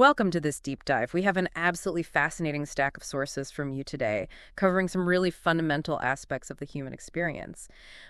Welcome to this deep dive. We have an absolutely fascinating stack of sources from you today, covering some really fundamental aspects of the human experience.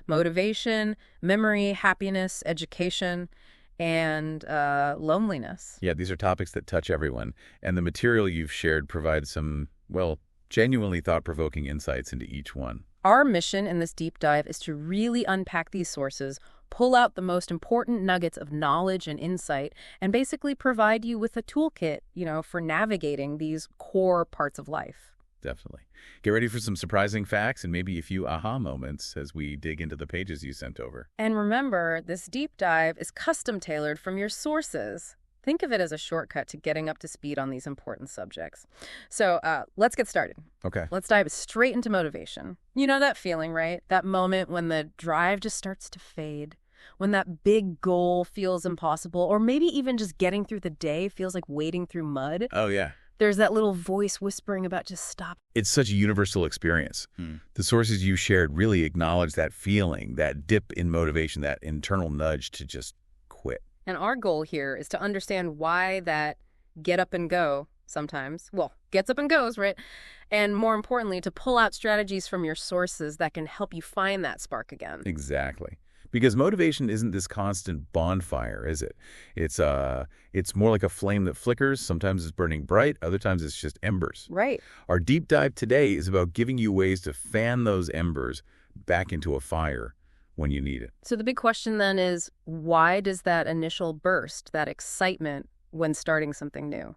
Motivation, memory, happiness, education, and loneliness. Yeah, these are topics that touch everyone, and the material you've shared provides some, well, genuinely thought-provoking insights into each one. Our mission in this deep dive is to really unpack these sources, pull out the most important nuggets of knowledge and insight, and basically provide you with a toolkit, for navigating these core parts of life. Definitely. Get ready for some surprising facts and maybe a few aha moments as we dig into the pages you sent over. And remember, this deep dive is custom-tailored from your sources. Think of it as a shortcut to getting up to speed on these important subjects. So let's get started. Okay. Let's dive straight into motivation. You know that feeling, right? That moment when the drive just starts to fade, when that big goal feels impossible, or maybe even just getting through the day feels like wading through mud. Oh, yeah. There's that little voice whispering about just stop. It's such a universal experience. The sources you shared really acknowledge that feeling, that dip in motivation, that internal nudge to just quit. And our goal here is to understand why that get up and go sometimes, gets up and goes, right? And more importantly, to pull out strategies from your sources that can help you find that spark again. Exactly. Because motivation isn't this constant bonfire, is it? It's more like a flame that flickers. Sometimes it's burning bright. Other times it's just embers. Right. Our deep dive today is about giving you ways to fan those embers back into a fire when you need it. So the big question then is, why does that initial burst, that excitement when starting something new,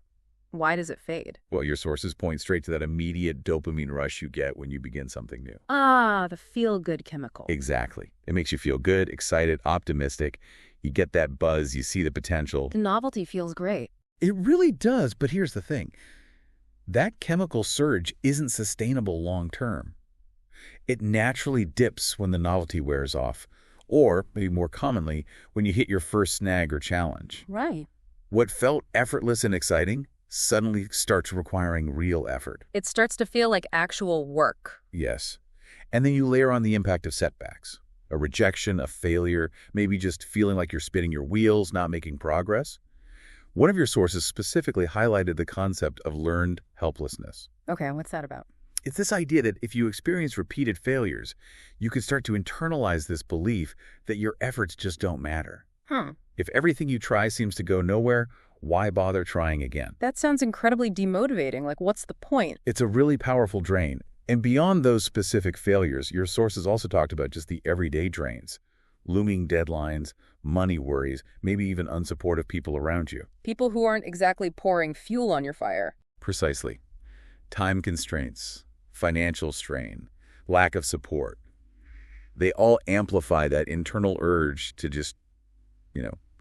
why does it fade? Well, your sources point straight to that immediate dopamine rush you get when you begin something new. Ah, the feel-good chemical. Exactly. It makes you feel good, excited, optimistic. You get that buzz, you see the potential. The novelty feels great. It really does, but here's the thing. That chemical surge isn't sustainable long term. It naturally dips when the novelty wears off, or, maybe more commonly, when you hit your first snag or challenge. Right. What felt effortless and exciting suddenly starts requiring real effort. It starts to feel like actual work. Yes. And then you layer on the impact of setbacks. A rejection, a failure, maybe just feeling like you're spinning your wheels, not making progress. One of your sources specifically highlighted the concept of learned helplessness. Okay, what's that about? It's this idea that if you experience repeated failures, you could start to internalize this belief that your efforts just don't matter. If everything you try seems to go nowhere, why bother trying again? That sounds incredibly demotivating. Like, what's the point? It's a really powerful drain. And beyond those specific failures, your sources also talked about just the everyday drains. Looming deadlines, money worries, maybe even unsupportive people around you. People who aren't exactly pouring fuel on your fire. Precisely. Time constraints, financial strain, lack of support. They all amplify that internal urge to just,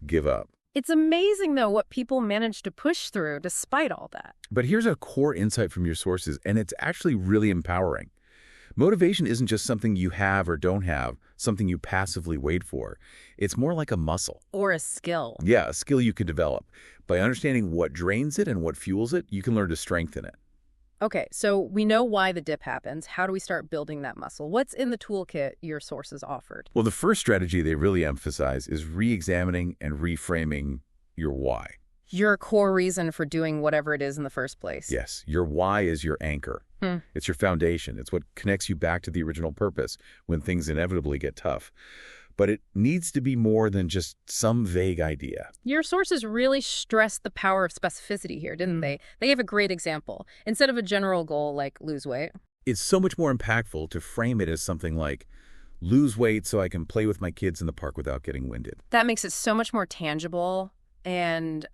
give up. It's amazing, though, what people manage to push through despite all that. But here's a core insight from your sources, and it's actually really empowering. Motivation isn't just something you have or don't have, something you passively wait for. It's more like a muscle. Or a skill. Yeah, a skill you can develop. By understanding what drains it and what fuels it, you can learn to strengthen it. Okay, so we know why the dip happens. How do we start building that muscle? What's in the toolkit your sources offered? Well, the first strategy they really emphasize is re-examining and reframing your why. Your core reason for doing whatever it is in the first place. Yes, your why is your anchor. It's your foundation. It's what connects you back to the original purpose when things inevitably get tough. But it needs to be more than just some vague idea. Your sources really stressed the power of specificity here, didn't they? They gave a great example. Instead of a general goal like lose weight. It's so much more impactful to frame it as something like, lose weight so I can play with my kids in the park without getting winded. That makes it so much more tangible and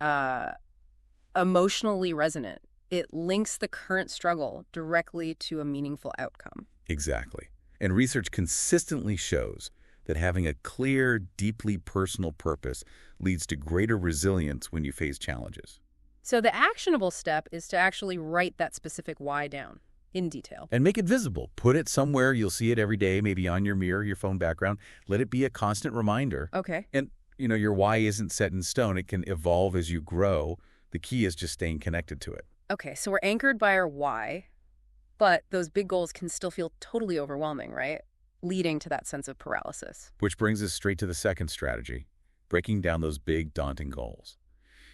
emotionally resonant. It links the current struggle directly to a meaningful outcome. Exactly. And research consistently shows that having a clear, deeply personal purpose leads to greater resilience when you face challenges. So the actionable step is to actually write that specific why down in detail. And make it visible. Put it somewhere. You'll see it every day, maybe on your mirror, your phone background. Let it be a constant reminder. Okay. And, your why isn't set in stone. It can evolve as you grow. The key is just staying connected to it. Okay, so we're anchored by our why, but those big goals can still feel totally overwhelming, right? Leading to that sense of paralysis. Which brings us straight to the second strategy, breaking down those big, daunting goals.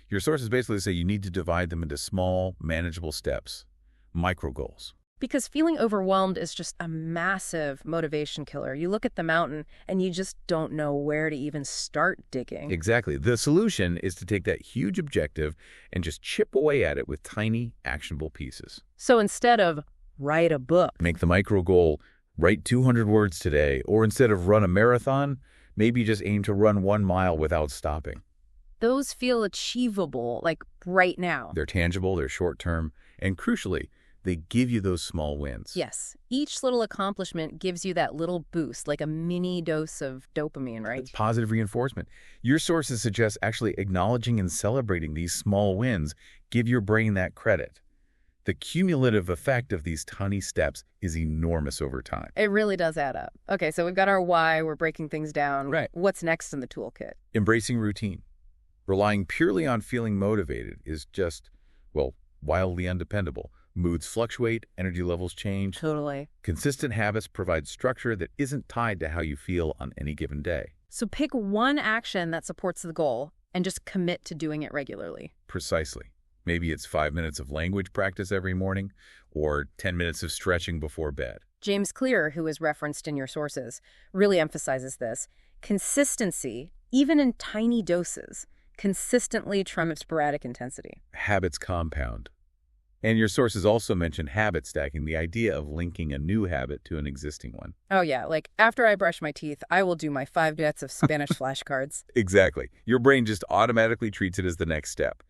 Your sources basically say you need to divide them into small, manageable steps, micro goals. Because feeling overwhelmed is just a massive motivation killer. You look at the mountain and you just don't know where to even start digging. Exactly. The solution is to take that huge objective and just chip away at it with tiny, actionable pieces. So instead of write a book, Make the micro goal, write 200 words today, or instead of run a marathon, maybe just aim to run 1 mile without stopping. those feel achievable, like right now. They're tangible, they're short-term, and crucially, they give you those small wins. Yes. Each little accomplishment gives you that little boost, like a mini dose of dopamine, right? It's positive reinforcement. Your sources suggest actually acknowledging and celebrating these small wins give your brain that credit. The cumulative effect of these tiny steps is enormous over time. It really does add up. Okay, so we've got our why, we're breaking things down. Right. What's next in the toolkit? Embracing routine. Relying purely on feeling motivated is just, well, wildly undependable. Moods fluctuate, energy levels change. Totally. Consistent habits provide structure that isn't tied to how you feel on any given day. So pick one action that supports the goal and just commit to doing it regularly. Precisely. Maybe it's 5 minutes of language practice every morning or 10 minutes of stretching before bed. James Clear, who is referenced in your sources, really emphasizes this. Consistency, even in tiny doses, consistently trumps sporadic intensity. Habits compound. And your sources also mention habit stacking, the idea of linking a new habit to an existing one. Oh yeah, like after I brush my teeth, I will do my 5 minutes of Spanish flashcards. Exactly. Your brain just automatically treats it as the next step.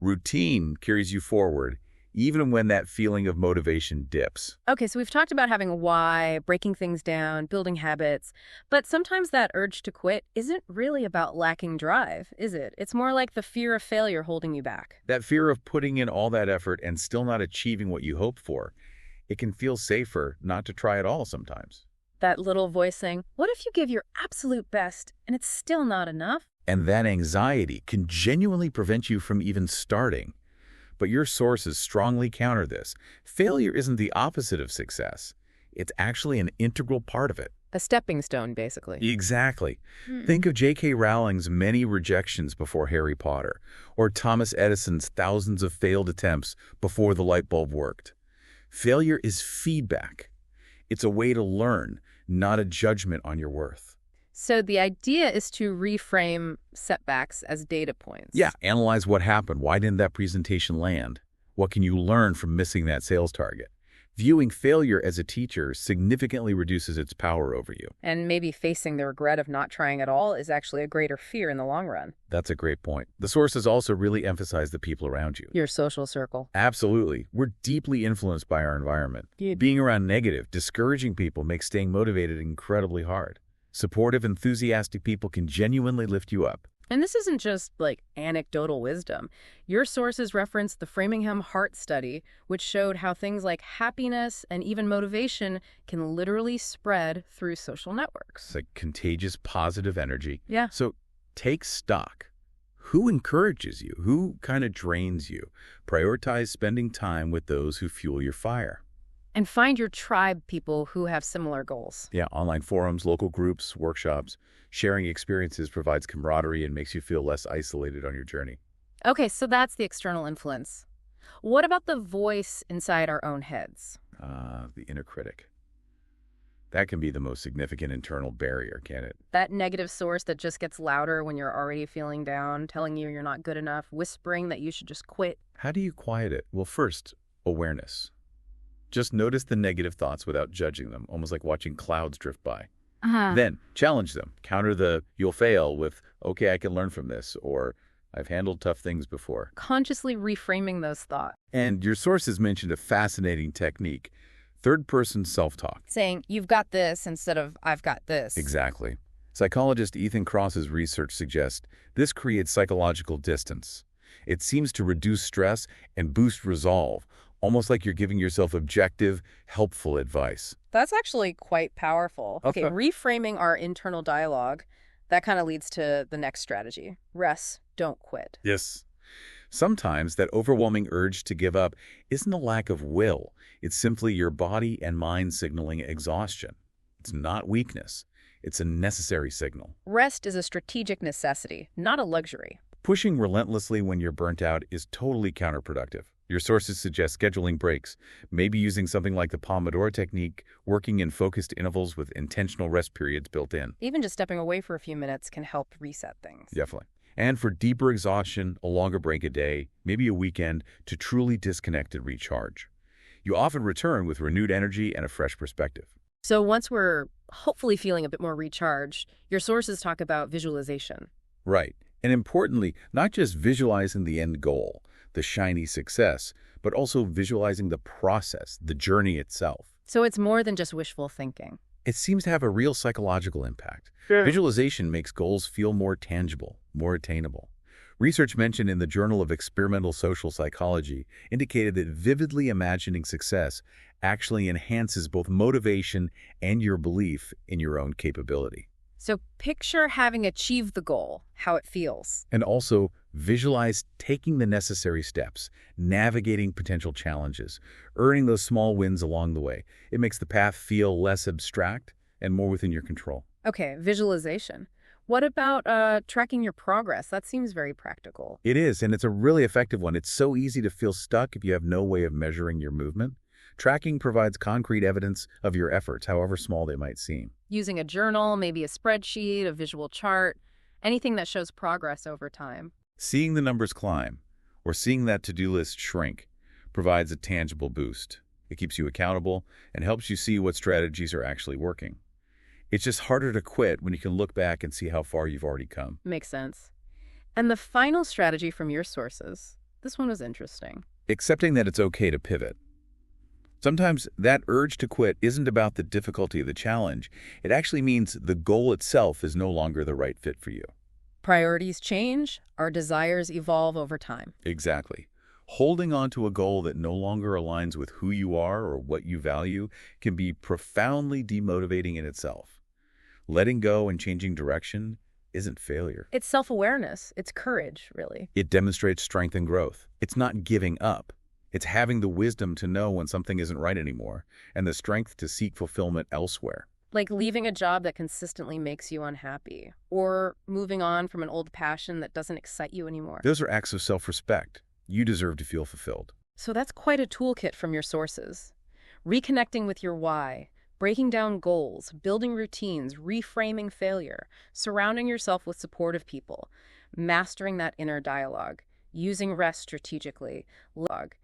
Routine carries you forward, even when that feeling of motivation dips. Okay, so we've talked about having a why, breaking things down, building habits, but sometimes that urge to quit isn't really about lacking drive, is it? It's more like the fear of failure holding you back. That fear of putting in all that effort and still not achieving what you hoped for, it can feel safer not to try at all sometimes. That little voice saying, what if you give your absolute best and it's still not enough? And that anxiety can genuinely prevent you from even starting. But your sources strongly counter this. Failure isn't the opposite of success. It's actually an integral part of it. A stepping stone, basically. Exactly. Think of J.K. Rowling's many rejections before Harry Potter, or Thomas Edison's thousands of failed attempts before the light bulb worked. Failure is feedback. It's a way to learn, not a judgment on your worth. So the idea is to reframe setbacks as data points. Yeah, analyze what happened. Why didn't that presentation land? What can you learn from missing that sales target? Viewing failure as a teacher significantly reduces its power over you. And maybe facing the regret of not trying at all is actually a greater fear in the long run. That's a great point. The sources also really emphasize the people around you. Your social circle. Absolutely. We're deeply influenced by our environment. Being around negative, discouraging people makes staying motivated incredibly hard. Supportive, enthusiastic people can genuinely lift you up. And this isn't just like anecdotal wisdom. Your sources reference the Framingham Heart Study, which showed how things like happiness and even motivation can literally spread through social networks. It's like contagious positive energy. Yeah. So take stock. Who encourages you? Who kind of drains you? Prioritize spending time with those who fuel your fire. And find your tribe people who have similar goals. Yeah, online forums, local groups, workshops. Sharing experiences provides camaraderie and makes you feel less isolated on your journey. Okay, so that's the external influence. What about the voice inside our own heads? The inner critic. That can be the most significant internal barrier, can't it? That negative source that just gets louder when you're already feeling down, telling you you're not good enough, whispering that you should just quit. How do you quiet it? Well, first, awareness. Just notice the negative thoughts without judging them, almost like watching clouds drift by. Then challenge them. Counter the you'll fail with, okay, I can learn from this, or I've handled tough things before. Consciously reframing those thoughts. And your sources mentioned a fascinating technique, third-person self-talk. Saying, you've got this instead of I've got this. Exactly. Psychologist Ethan Kross's research suggests this creates psychological distance. It seems to reduce stress and boost resolve, almost like you're giving yourself objective, helpful advice. That's actually quite powerful. Okay, reframing our internal dialogue, that kind of leads to the next strategy. Rest, don't quit. Yes. Sometimes that overwhelming urge to give up isn't a lack of will. It's simply your body and mind signaling exhaustion. It's not weakness. It's a necessary signal. Rest is a strategic necessity, not a luxury. Pushing relentlessly when you're burnt out is totally counterproductive. Your sources suggest scheduling breaks, maybe using something like the Pomodoro technique, working in focused intervals with intentional rest periods built in. Even just stepping away for a few minutes can help reset things. Definitely. And for deeper exhaustion, a longer break a day, maybe a weekend, to truly disconnect and recharge. You often return with renewed energy and a fresh perspective. So once we're hopefully feeling a bit more recharged, your sources talk about visualization. Right. And importantly, not just visualizing the end goal, the shiny success, but also visualizing the process, the journey itself. So it's more than just wishful thinking. It seems to have a real psychological impact. Sure. Visualization makes goals feel more tangible, more attainable. Research mentioned in the Journal of Experimental Social Psychology indicated that vividly imagining success actually enhances both motivation and your belief in your own capability. So picture having achieved the goal, how it feels. And also visualize taking the necessary steps, navigating potential challenges, earning those small wins along the way. It makes the path feel less abstract and more within your control. Okay, visualization. What about tracking your progress? That seems very practical. It is, and it's a really effective one. It's so easy to feel stuck if you have no way of measuring your movement. Tracking provides concrete evidence of your efforts, however small they might seem. Using a journal, maybe a spreadsheet, a visual chart, anything that shows progress over time. Seeing the numbers climb, or seeing that to-do list shrink, provides a tangible boost. It keeps you accountable and helps you see what strategies are actually working. It's just harder to quit when you can look back and see how far you've already come. Makes sense. And the final strategy from your sources, this one was interesting. Accepting that it's okay to pivot. Sometimes that urge to quit isn't about the difficulty of the challenge. It actually means the goal itself is no longer the right fit for you. Priorities change, our desires evolve over time. Exactly. Holding on to a goal that no longer aligns with who you are or what you value can be profoundly demotivating in itself. Letting go and changing direction isn't failure. It's self-awareness. It's courage, really. It demonstrates strength and growth. It's not giving up. It's having the wisdom to know when something isn't right anymore and the strength to seek fulfillment elsewhere. Like leaving a job that consistently makes you unhappy, or moving on from an old passion that doesn't excite you anymore. Those are acts of self-respect. You deserve to feel fulfilled. So that's quite a toolkit from your sources. Reconnecting with your why, breaking down goals, building routines, reframing failure, surrounding yourself with supportive people, mastering that inner dialogue, using rest strategically, leveraging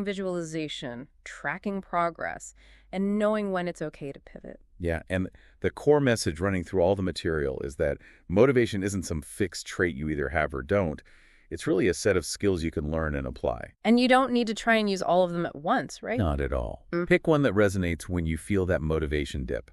visualization, tracking progress, and knowing when it's okay to pivot. Yeah, and the core message running through all the material is that motivation isn't some fixed trait you either have or don't. It's really a set of skills you can learn and apply. And you don't need to try and use all of them at once, right? Not at all. Pick one that resonates when you feel that motivation dip.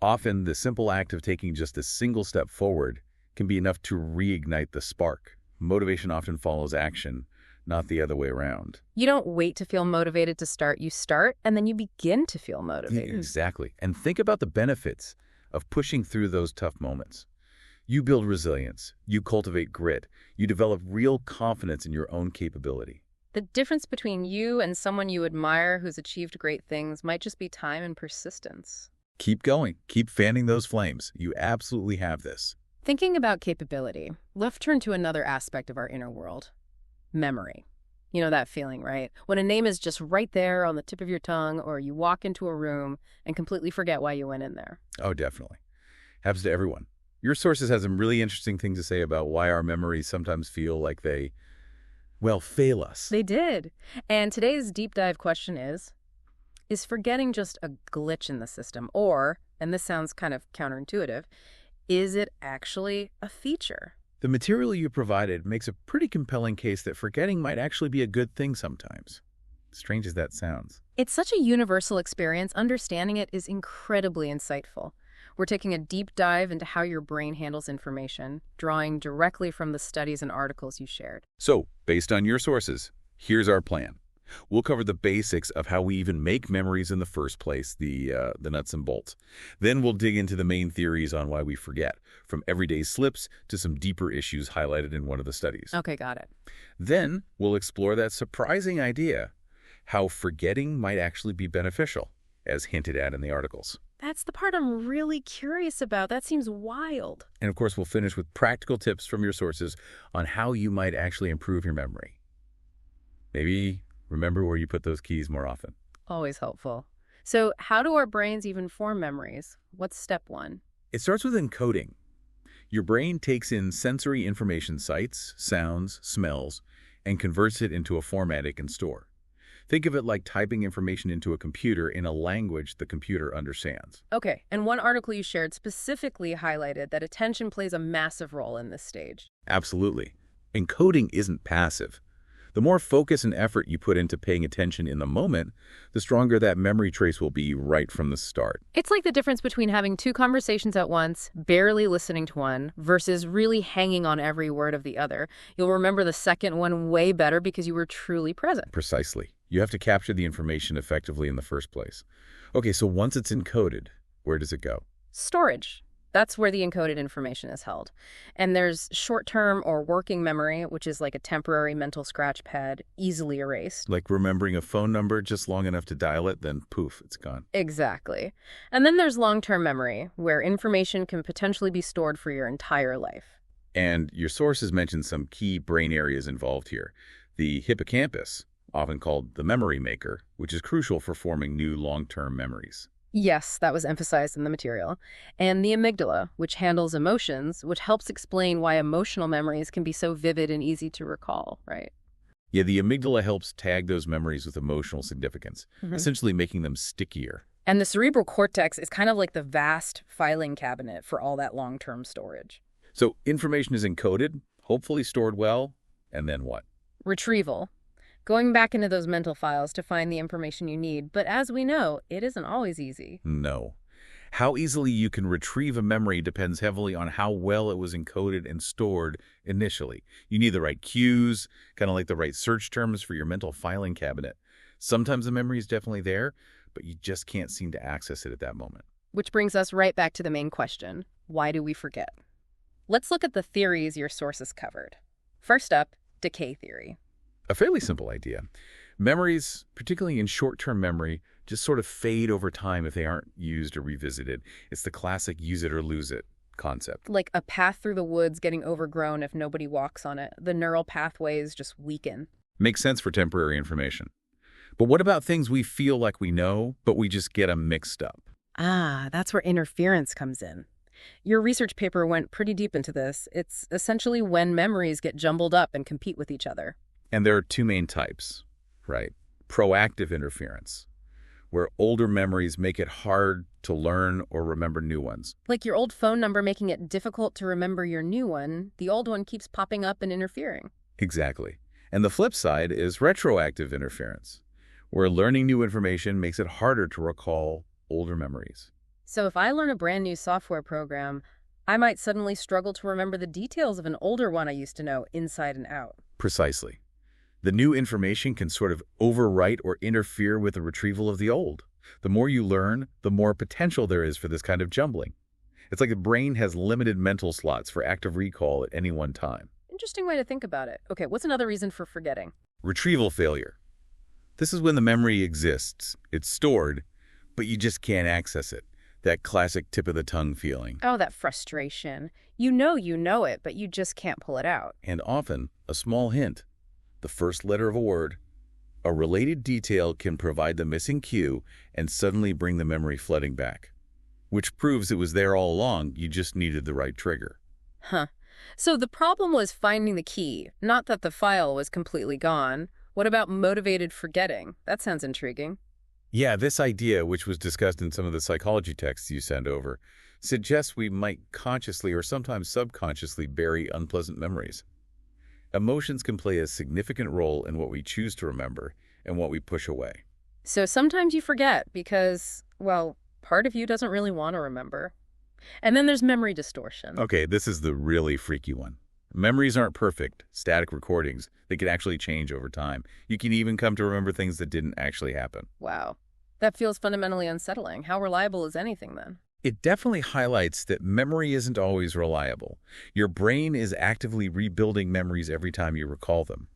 Often, the simple act of taking just a single step forward can be enough to reignite the spark. Motivation often follows action, not the other way around. You don't wait to feel motivated to start. You start, and then you begin to feel motivated. Exactly. And think about the benefits of pushing through those tough moments. You build resilience. You cultivate grit. You develop real confidence in your own capability. The difference between you and someone you admire who's achieved great things might just be time and persistence. Keep going. Keep fanning those flames. You absolutely have this. Thinking about capability, let's turn to another aspect of our inner world. Memory. You know that feeling, right? When a name is just right there on the tip of your tongue, or you walk into a room and completely forget why you went in there. Oh, definitely. Happens to everyone. Your sources have some really interesting things to say about why our memories sometimes feel like they, well, fail us. They did. And today's deep dive question is forgetting just a glitch in the system? Or, and this sounds kind of counterintuitive, is it actually a feature? The material you provided makes a pretty compelling case that forgetting might actually be a good thing sometimes. Strange as that sounds. It's such a universal experience. Understanding it is incredibly insightful. We're taking a deep dive into how your brain handles information, drawing directly from the studies and articles you shared. So, based on your sources, here's our plan. We'll cover the basics of how we even make memories in the first place, the nuts and bolts. Then we'll dig into the main theories on why we forget, from everyday slips to some deeper issues highlighted in one of the studies. Okay, got it. Then we'll explore that surprising idea, how forgetting might actually be beneficial, as hinted at in the articles. That's the part I'm really curious about. That seems wild. And of course, we'll finish with practical tips from your sources on how you might actually improve your memory. Maybe remember where you put those keys more often. Always helpful. So how do our brains even form memories? What's step one? It starts with encoding. Your brain takes in sensory information, sights, sounds, smells, and converts it into a format it can store. Think of it like typing information into a computer in a language the computer understands. Okay, and one article you shared specifically highlighted that attention plays a massive role in this stage. Absolutely. Encoding isn't passive. The more focus and effort you put into paying attention in the moment, the stronger that memory trace will be right from the start. It's like the difference between having two conversations at once, barely listening to one, versus really hanging on every word of the other. You'll remember the second one way better because you were truly present. Precisely. You have to capture the information effectively in the first place. Okay, so once it's encoded, where does it go? Storage. That's where the encoded information is held. And there's short-term or working memory, which is like a temporary mental scratch pad, easily erased. Like remembering a phone number just long enough to dial it, then poof, it's gone. Exactly. And then there's long-term memory, where information can potentially be stored for your entire life. And your sources mentioned some key brain areas involved here. The hippocampus, often called the memory maker, which is crucial for forming new long-term memories. Yes, that was emphasized in the material. And the amygdala, which handles emotions, which helps explain why emotional memories can be so vivid and easy to recall, right? Yeah, the amygdala helps tag those memories with emotional significance, essentially making them stickier. And the cerebral cortex is kind of like the vast filing cabinet for all that long-term storage. So information is encoded, hopefully stored well, and then what? Retrieval. Going back into those mental files to find the information you need, but as we know, it isn't always easy. No. How easily you can retrieve a memory depends heavily on how well it was encoded and stored initially. You need the right cues, kind of like the right search terms for your mental filing cabinet. Sometimes the memory is definitely there, but you just can't seem to access it at that moment. Which brings us right back to the main question. Why do we forget? Let's look at the theories your sources covered. First up, decay theory. A fairly simple idea. Memories, particularly in short-term memory, just sort of fade over time if they aren't used or revisited. It's the classic use it or lose it concept. Like a path through the woods getting overgrown if nobody walks on it. The neural pathways just weaken. Makes sense for temporary information. But what about things we feel like we know, but we just get them mixed up? Ah, that's where interference comes in. Your research paper went pretty deep into this. It's essentially when memories get jumbled up and compete with each other. And there are two main types, right? Proactive interference, where older memories make it hard to learn or remember new ones. Like your old phone number making it difficult to remember your new one, the old one keeps popping up and interfering. Exactly. And the flip side is retroactive interference, where learning new information makes it harder to recall older memories. So if I learn a brand new software program, I might suddenly struggle to remember the details of an older one I used to know inside and out. Precisely. The new information can sort of overwrite or interfere with the retrieval of the old. The more you learn, the more potential there is for this kind of jumbling. It's like the brain has limited mental slots for active recall at any one time. Interesting way to think about it. Okay, what's another reason for forgetting? Retrieval failure. This is when the memory exists, it's stored, but you just can't access it. That classic tip-of-the-tongue feeling. Oh, that frustration. You know it, but you just can't pull it out. And often, a small hint. The first letter of a word, a related detail can provide the missing cue and suddenly bring the memory flooding back, which proves it was there all along, you just needed the right trigger. Huh. So the problem was finding the key, not that the file was completely gone. What about motivated forgetting? That sounds intriguing. Yeah, this idea, which was discussed in some of the psychology texts you sent over, suggests we might consciously or sometimes subconsciously bury unpleasant memories. Emotions can play a significant role in what we choose to remember and what we push away. So sometimes you forget because, well, part of you doesn't really want to remember. And then there's memory distortion. Okay, this is the really freaky one. Memories aren't perfect, static recordings. They can actually change over time. You can even come to remember things that didn't actually happen. Wow. That feels fundamentally unsettling. How reliable is anything then? It definitely highlights that memory isn't always reliable. Your brain is actively rebuilding memories every time you recall them.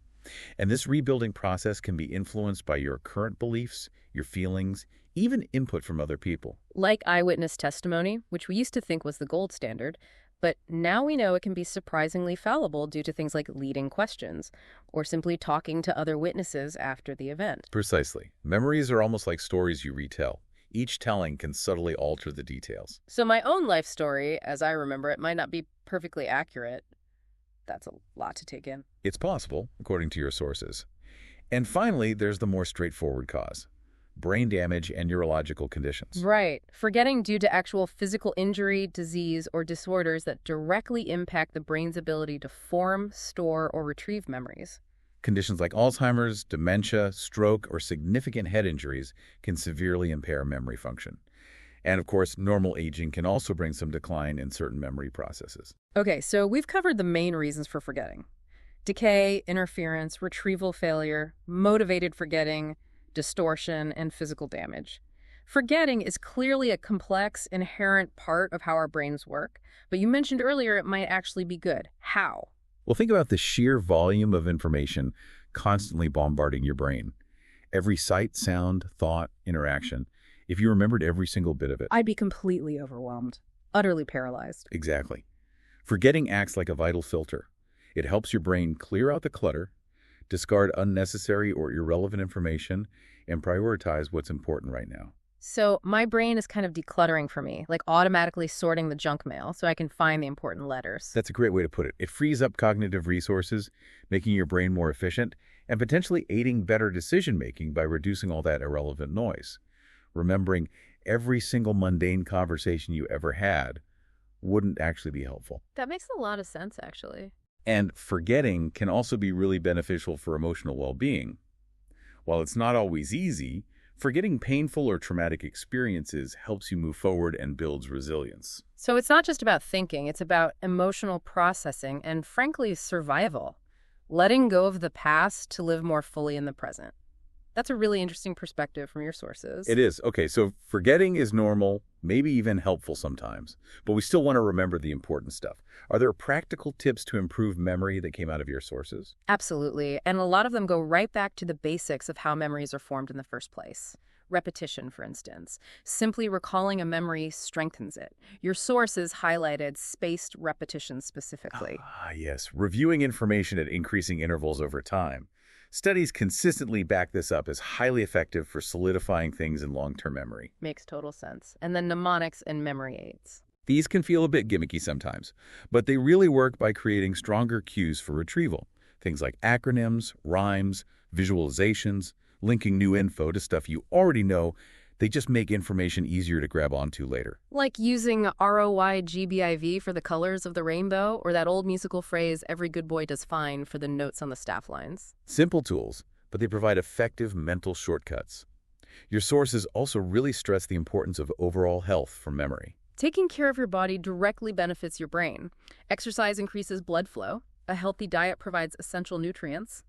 And this rebuilding process can be influenced by your current beliefs, your feelings, even input from other people. Like eyewitness testimony, which we used to think was the gold standard, but now we know it can be surprisingly fallible due to things like leading questions or simply talking to other witnesses after the event. Precisely. Memories are almost like stories you retell. Each telling can subtly alter the details. So my own life story, as I remember it, might not be perfectly accurate. That's a lot to take in. It's possible, according to your sources. And finally, there's the more straightforward cause: brain damage and neurological conditions. Right. Forgetting due to actual physical injury, disease, or disorders that directly impact the brain's ability to form, store, or retrieve memories. Conditions like Alzheimer's, dementia, stroke, or significant head injuries can severely impair memory function. And of course, normal aging can also bring some decline in certain memory processes. Okay, so we've covered the main reasons for forgetting: decay, interference, retrieval failure, motivated forgetting, distortion, and physical damage. Forgetting is clearly a complex, inherent part of how our brains work, but you mentioned earlier it might actually be good. How? Well, think about the sheer volume of information constantly bombarding your brain. Every sight, sound, thought, interaction. If you remembered every single bit of it. I'd be completely overwhelmed, utterly paralyzed. Exactly. Forgetting acts like a vital filter. It helps your brain clear out the clutter, discard unnecessary or irrelevant information, and prioritize what's important right now. So my brain is kind of decluttering for me, like automatically sorting the junk mail so I can find the important letters. That's a great way to put it. It frees up cognitive resources, making your brain more efficient, and potentially aiding better decision-making by reducing all that irrelevant noise. Remembering every single mundane conversation you ever had wouldn't actually be helpful. That makes a lot of sense, actually. And forgetting can also be really beneficial for emotional well-being. While it's not always easy, forgetting painful or traumatic experiences helps you move forward and builds resilience. So it's not just about thinking, it's about emotional processing and, frankly, survival. Letting go of the past to live more fully in the present. That's a really interesting perspective from your sources. It is. Okay, so forgetting is normal, maybe even helpful sometimes, but we still want to remember the important stuff. Are there practical tips to improve memory that came out of your sources? Absolutely. And a lot of them go right back to the basics of how memories are formed in the first place. Repetition, for instance. Simply recalling a memory strengthens it. Your sources highlighted spaced repetition specifically. Ah, yes. Reviewing information at increasing intervals over time. Studies consistently back this up as highly effective for solidifying things in long-term memory. Makes total sense. And then mnemonics and memory aids. These can feel a bit gimmicky sometimes, but they really work by creating stronger cues for retrieval. Things like acronyms, rhymes, visualizations, linking new info to stuff you already know. They just make information easier to grab onto later. Like using ROYGBIV for the colors of the rainbow, or that old musical phrase, every good boy does fine, for the notes on the staff lines. Simple tools, but they provide effective mental shortcuts. Your sources also really stress the importance of overall health for memory. Taking care of your body directly benefits your brain. Exercise increases blood flow. A healthy diet provides essential nutrients.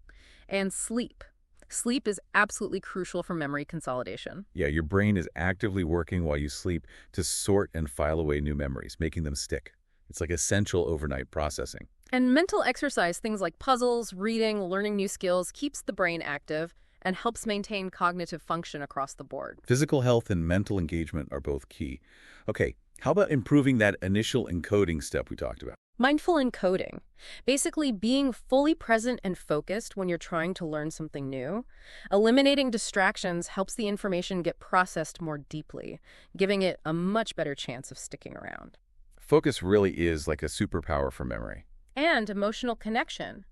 And sleep. Sleep is absolutely crucial for memory consolidation. Yeah, your brain is actively working while you sleep to sort and file away new memories, making them stick. It's like essential overnight processing. And mental exercise, things like puzzles, reading, learning new skills, keeps the brain active and helps maintain cognitive function across the board. Physical health and mental engagement are both key. Okay, how about improving that initial encoding step we talked about? Mindful encoding. Basically being fully present and focused when you're trying to learn something new. Eliminating distractions helps the information get processed more deeply, giving it a much better chance of sticking around. Focus really is like a superpower for memory. And emotional connection.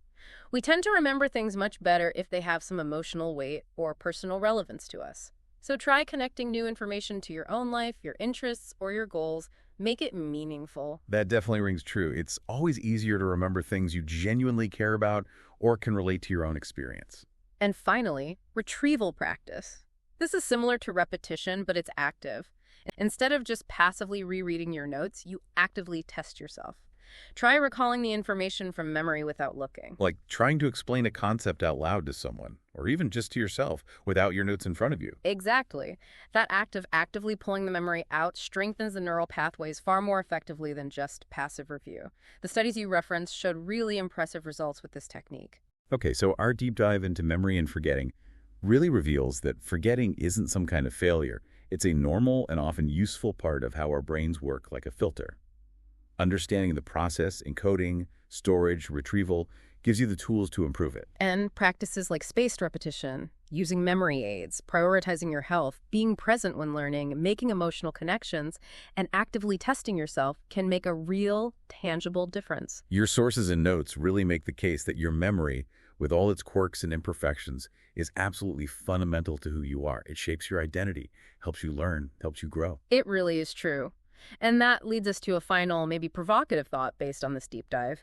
We tend to remember things much better if they have some emotional weight or personal relevance to us. So try connecting new information to your own life, your interests, or your goals. Make it meaningful. That definitely rings true. It's always easier to remember things you genuinely care about or can relate to your own experience. And finally, retrieval practice. This is similar to repetition, but it's active. Instead of just passively rereading your notes, you actively test yourself. Try recalling the information from memory without looking. Like trying to explain a concept out loud to someone, or even just to yourself, without your notes in front of you. Exactly. That act of actively pulling the memory out strengthens the neural pathways far more effectively than just passive review. The studies you referenced showed really impressive results with this technique. Okay, so our deep dive into memory and forgetting really reveals that forgetting isn't some kind of failure. It's a normal and often useful part of how our brains work like a filter. Understanding the process, encoding, storage, retrieval gives you the tools to improve it. And practices like spaced repetition, using memory aids, prioritizing your health, being present when learning, making emotional connections, and actively testing yourself can make a real, tangible difference. Your sources and notes really make the case that your memory, with all its quirks and imperfections, is absolutely fundamental to who you are. It shapes your identity, helps you learn, helps you grow. It really is true. And that leads us to a final, maybe provocative thought based on this deep dive.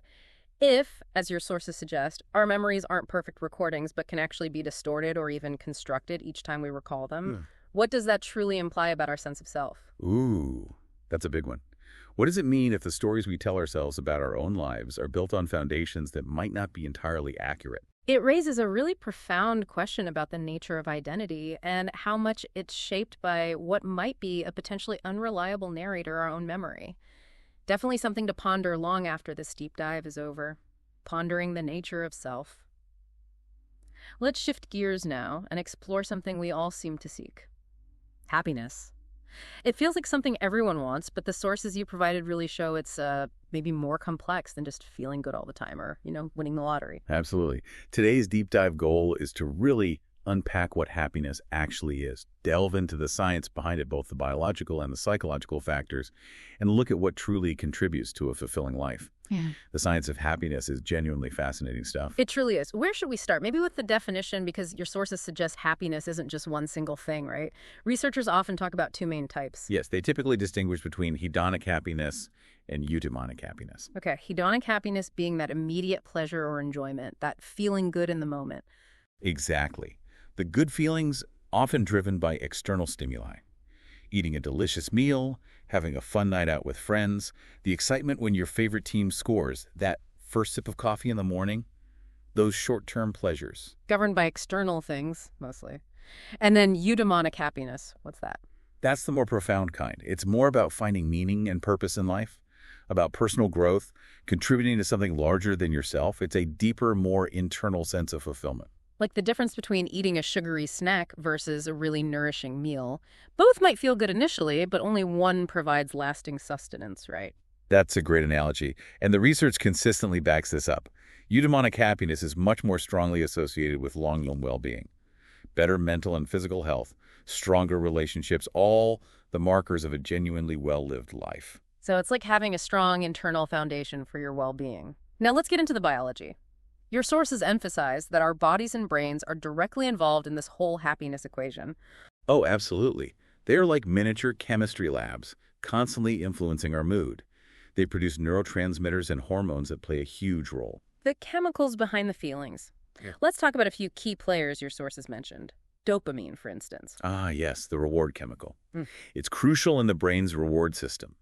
If, as your sources suggest, our memories aren't perfect recordings but can actually be distorted or even constructed each time we recall them, what does that truly imply about our sense of self? Ooh, that's a big one. What does it mean if the stories we tell ourselves about our own lives are built on foundations that might not be entirely accurate? It raises a really profound question about the nature of identity and how much it's shaped by what might be a potentially unreliable narrator, our own memory. Definitely something to ponder long after this deep dive is over. Pondering the nature of self. Let's shift gears now and explore something we all seem to seek. Happiness. It feels like something everyone wants, but the sources you provided really show it's maybe more complex than just feeling good all the time or, winning the lottery. Absolutely. Today's deep dive goal is to really unpack what happiness actually is, delve into the science behind it, both the biological and the psychological factors, and look at what truly contributes to a fulfilling life. Yeah. The science of happiness is genuinely fascinating stuff. It truly is. Where should we start? Maybe with the definition, because your sources suggest happiness isn't just one single thing, right? Researchers often talk about two main types. Yes, they typically distinguish between hedonic happiness and eudaimonic happiness. Okay, hedonic happiness being that immediate pleasure or enjoyment, that feeling good in the moment. Exactly. The good feelings often driven by external stimuli. Eating a delicious meal, having a fun night out with friends, the excitement when your favorite team scores, that first sip of coffee in the morning, those short-term pleasures. Governed by external things, mostly. And then eudaimonic happiness. What's that? That's the more profound kind. It's more about finding meaning and purpose in life, about personal growth, contributing to something larger than yourself. It's a deeper, more internal sense of fulfillment. Like the difference between eating a sugary snack versus a really nourishing meal. Both might feel good initially, but only one provides lasting sustenance, right? That's a great analogy, and the research consistently backs this up. Eudaimonic happiness is much more strongly associated with long-term well-being. Better mental and physical health, stronger relationships, all the markers of a genuinely well-lived life. So it's like having a strong internal foundation for your well-being. Now let's get into the biology. Your sources emphasize that our bodies and brains are directly involved in this whole happiness equation. Oh, absolutely. They are like miniature chemistry labs, constantly influencing our mood. They produce neurotransmitters and hormones that play a huge role. The chemicals behind the feelings. Yeah. Let's talk about a few key players your sources mentioned. Dopamine, for instance. Ah, yes, the reward chemical. It's crucial in the brain's reward system.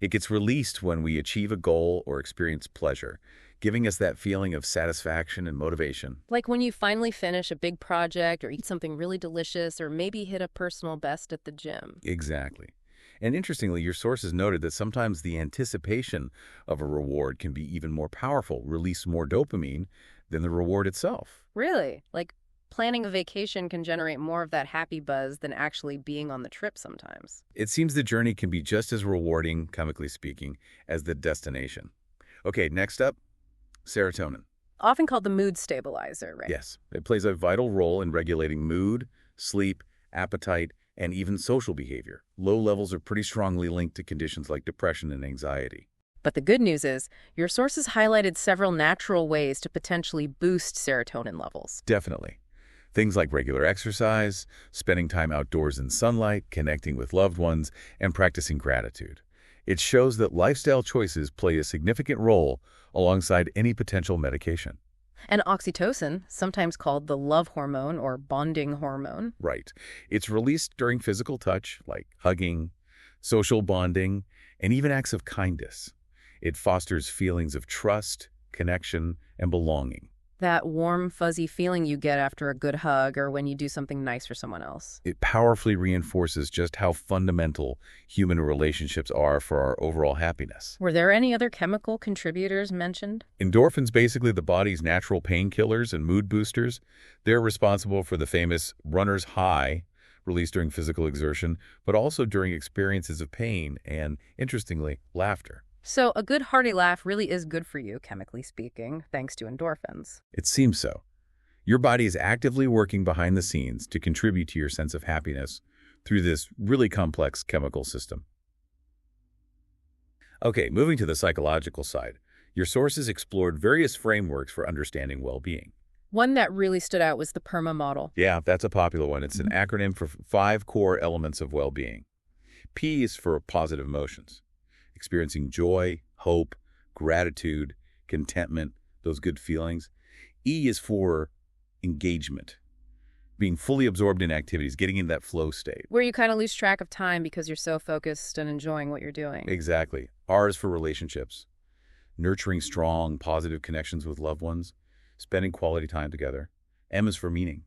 It gets released when we achieve a goal or experience pleasure, giving us that feeling of satisfaction and motivation. Like when you finally finish a big project or eat something really delicious or maybe hit a personal best at the gym. Exactly. And interestingly, your sources noted that sometimes the anticipation of a reward can be even more powerful, release more dopamine than the reward itself. Really? Like planning a vacation can generate more of that happy buzz than actually being on the trip sometimes. It seems the journey can be just as rewarding, chemically speaking, as the destination. Okay, next up, serotonin. Often called the mood stabilizer, right? Yes, it plays a vital role in regulating mood, sleep, appetite, and even social behavior. Low levels are pretty strongly linked to conditions like depression and anxiety. But the good news is, your sources highlighted several natural ways to potentially boost serotonin levels. Definitely. Things like regular exercise, spending time outdoors in sunlight, connecting with loved ones, and practicing gratitude. It shows that lifestyle choices play a significant role alongside any potential medication. And oxytocin, sometimes called the love hormone or bonding hormone. Right. It's released during physical touch, like hugging, social bonding, and even acts of kindness. It fosters feelings of trust, connection, and belonging. That warm, fuzzy feeling you get after a good hug or when you do something nice for someone else. It powerfully reinforces just how fundamental human relationships are for our overall happiness. Were there any other chemical contributors mentioned? Endorphins, basically the body's natural painkillers and mood boosters, they're responsible for the famous runner's high, released during physical exertion, but also during experiences of pain and, interestingly, laughter. So a good hearty laugh really is good for you, chemically speaking, thanks to endorphins. It seems so. Your body is actively working behind the scenes to contribute to your sense of happiness through this really complex chemical system. Okay, moving to the psychological side. Your sources explored various frameworks for understanding well-being. One that really stood out was the PERMA model. Yeah, that's a popular one. It's an acronym for 5 core elements of well-being. P is for positive emotions, experiencing joy, hope, gratitude, contentment, those good feelings. E is for engagement, being fully absorbed in activities, getting in that flow state. Where you kind of lose track of time because you're so focused and enjoying what you're doing. Exactly. R is for relationships, nurturing strong, positive connections with loved ones, spending quality time together. M is for meaning,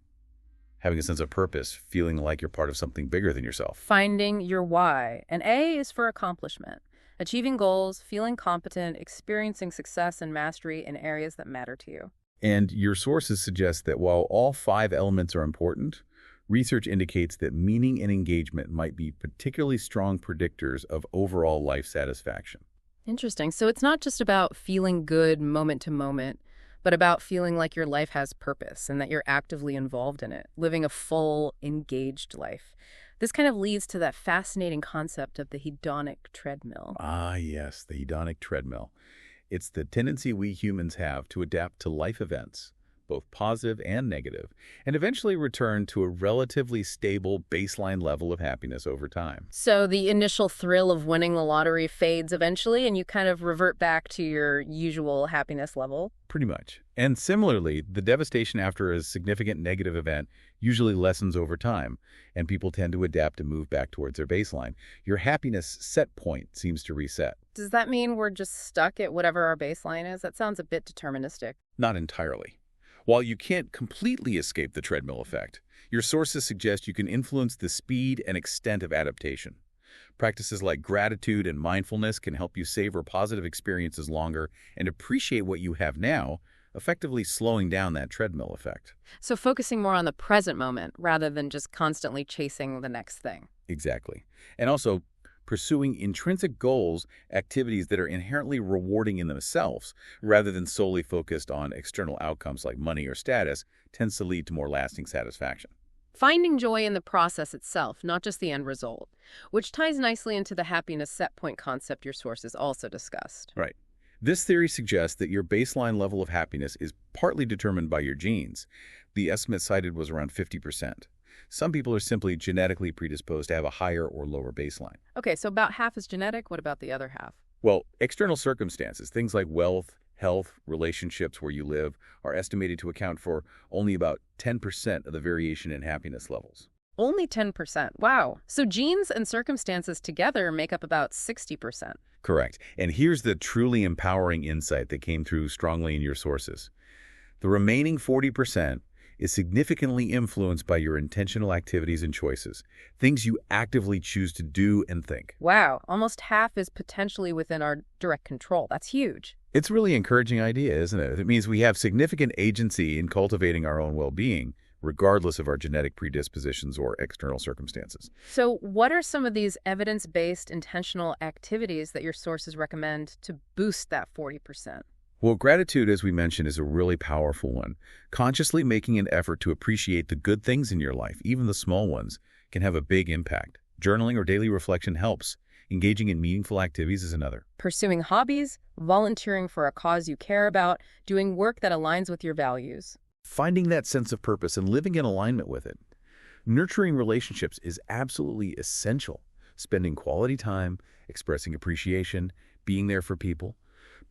having a sense of purpose, feeling like you're part of something bigger than yourself. Finding your why. And A is for accomplishment, achieving goals, feeling competent, experiencing success and mastery in areas that matter to you. And your sources suggest that while all 5 elements are important, research indicates that meaning and engagement might be particularly strong predictors of overall life satisfaction. Interesting. So it's not just about feeling good moment to moment, but about feeling like your life has purpose and that you're actively involved in it, living a full, engaged life. This kind of leads to that fascinating concept of the hedonic treadmill. Ah, yes, the hedonic treadmill. It's the tendency we humans have to adapt to life events, both positive and negative, and eventually return to a relatively stable baseline level of happiness over time. So the initial thrill of winning the lottery fades eventually, and you kind of revert back to your usual happiness level? Pretty much. And similarly, the devastation after a significant negative event usually lessens over time, and people tend to adapt and move back towards their baseline. Your happiness set point seems to reset. Does that mean we're just stuck at whatever our baseline is? That sounds a bit deterministic. Not entirely. While you can't completely escape the treadmill effect, your sources suggest you can influence the speed and extent of adaptation. Practices like gratitude and mindfulness can help you savor positive experiences longer and appreciate what you have now, effectively slowing down that treadmill effect. So focusing more on the present moment rather than just constantly chasing the next thing. Exactly. And also, pursuing intrinsic goals, activities that are inherently rewarding in themselves, rather than solely focused on external outcomes like money or status, tends to lead to more lasting satisfaction. Finding joy in the process itself, not just the end result, which ties nicely into the happiness set point concept your sources also discussed. Right. This theory suggests that your baseline level of happiness is partly determined by your genes. The estimate cited was around 50%. Some people are simply genetically predisposed to have a higher or lower baseline. Okay, so about half is genetic. What about the other half? Well, external circumstances, things like wealth, health, relationships where you live, are estimated to account for only about 10% of the variation in happiness levels. Only 10%. Wow. So genes and circumstances together make up about 60%. Correct. And here's the truly empowering insight that came through strongly in your sources. The remaining 40% is significantly influenced by your intentional activities and choices, things you actively choose to do and think. Wow. Almost half is potentially within our direct control. That's huge. It's a really encouraging idea, isn't it? It means we have significant agency in cultivating our own well-being, regardless of our genetic predispositions or external circumstances. So what are some of these evidence-based intentional activities that your sources recommend to boost that 40%? Well, gratitude, as we mentioned, is a really powerful one. Consciously making an effort to appreciate the good things in your life, even the small ones, can have a big impact. Journaling or daily reflection helps. Engaging in meaningful activities is another. Pursuing hobbies, volunteering for a cause you care about, doing work that aligns with your values. Finding that sense of purpose and living in alignment with it. Nurturing relationships is absolutely essential. Spending quality time, expressing appreciation, being there for people,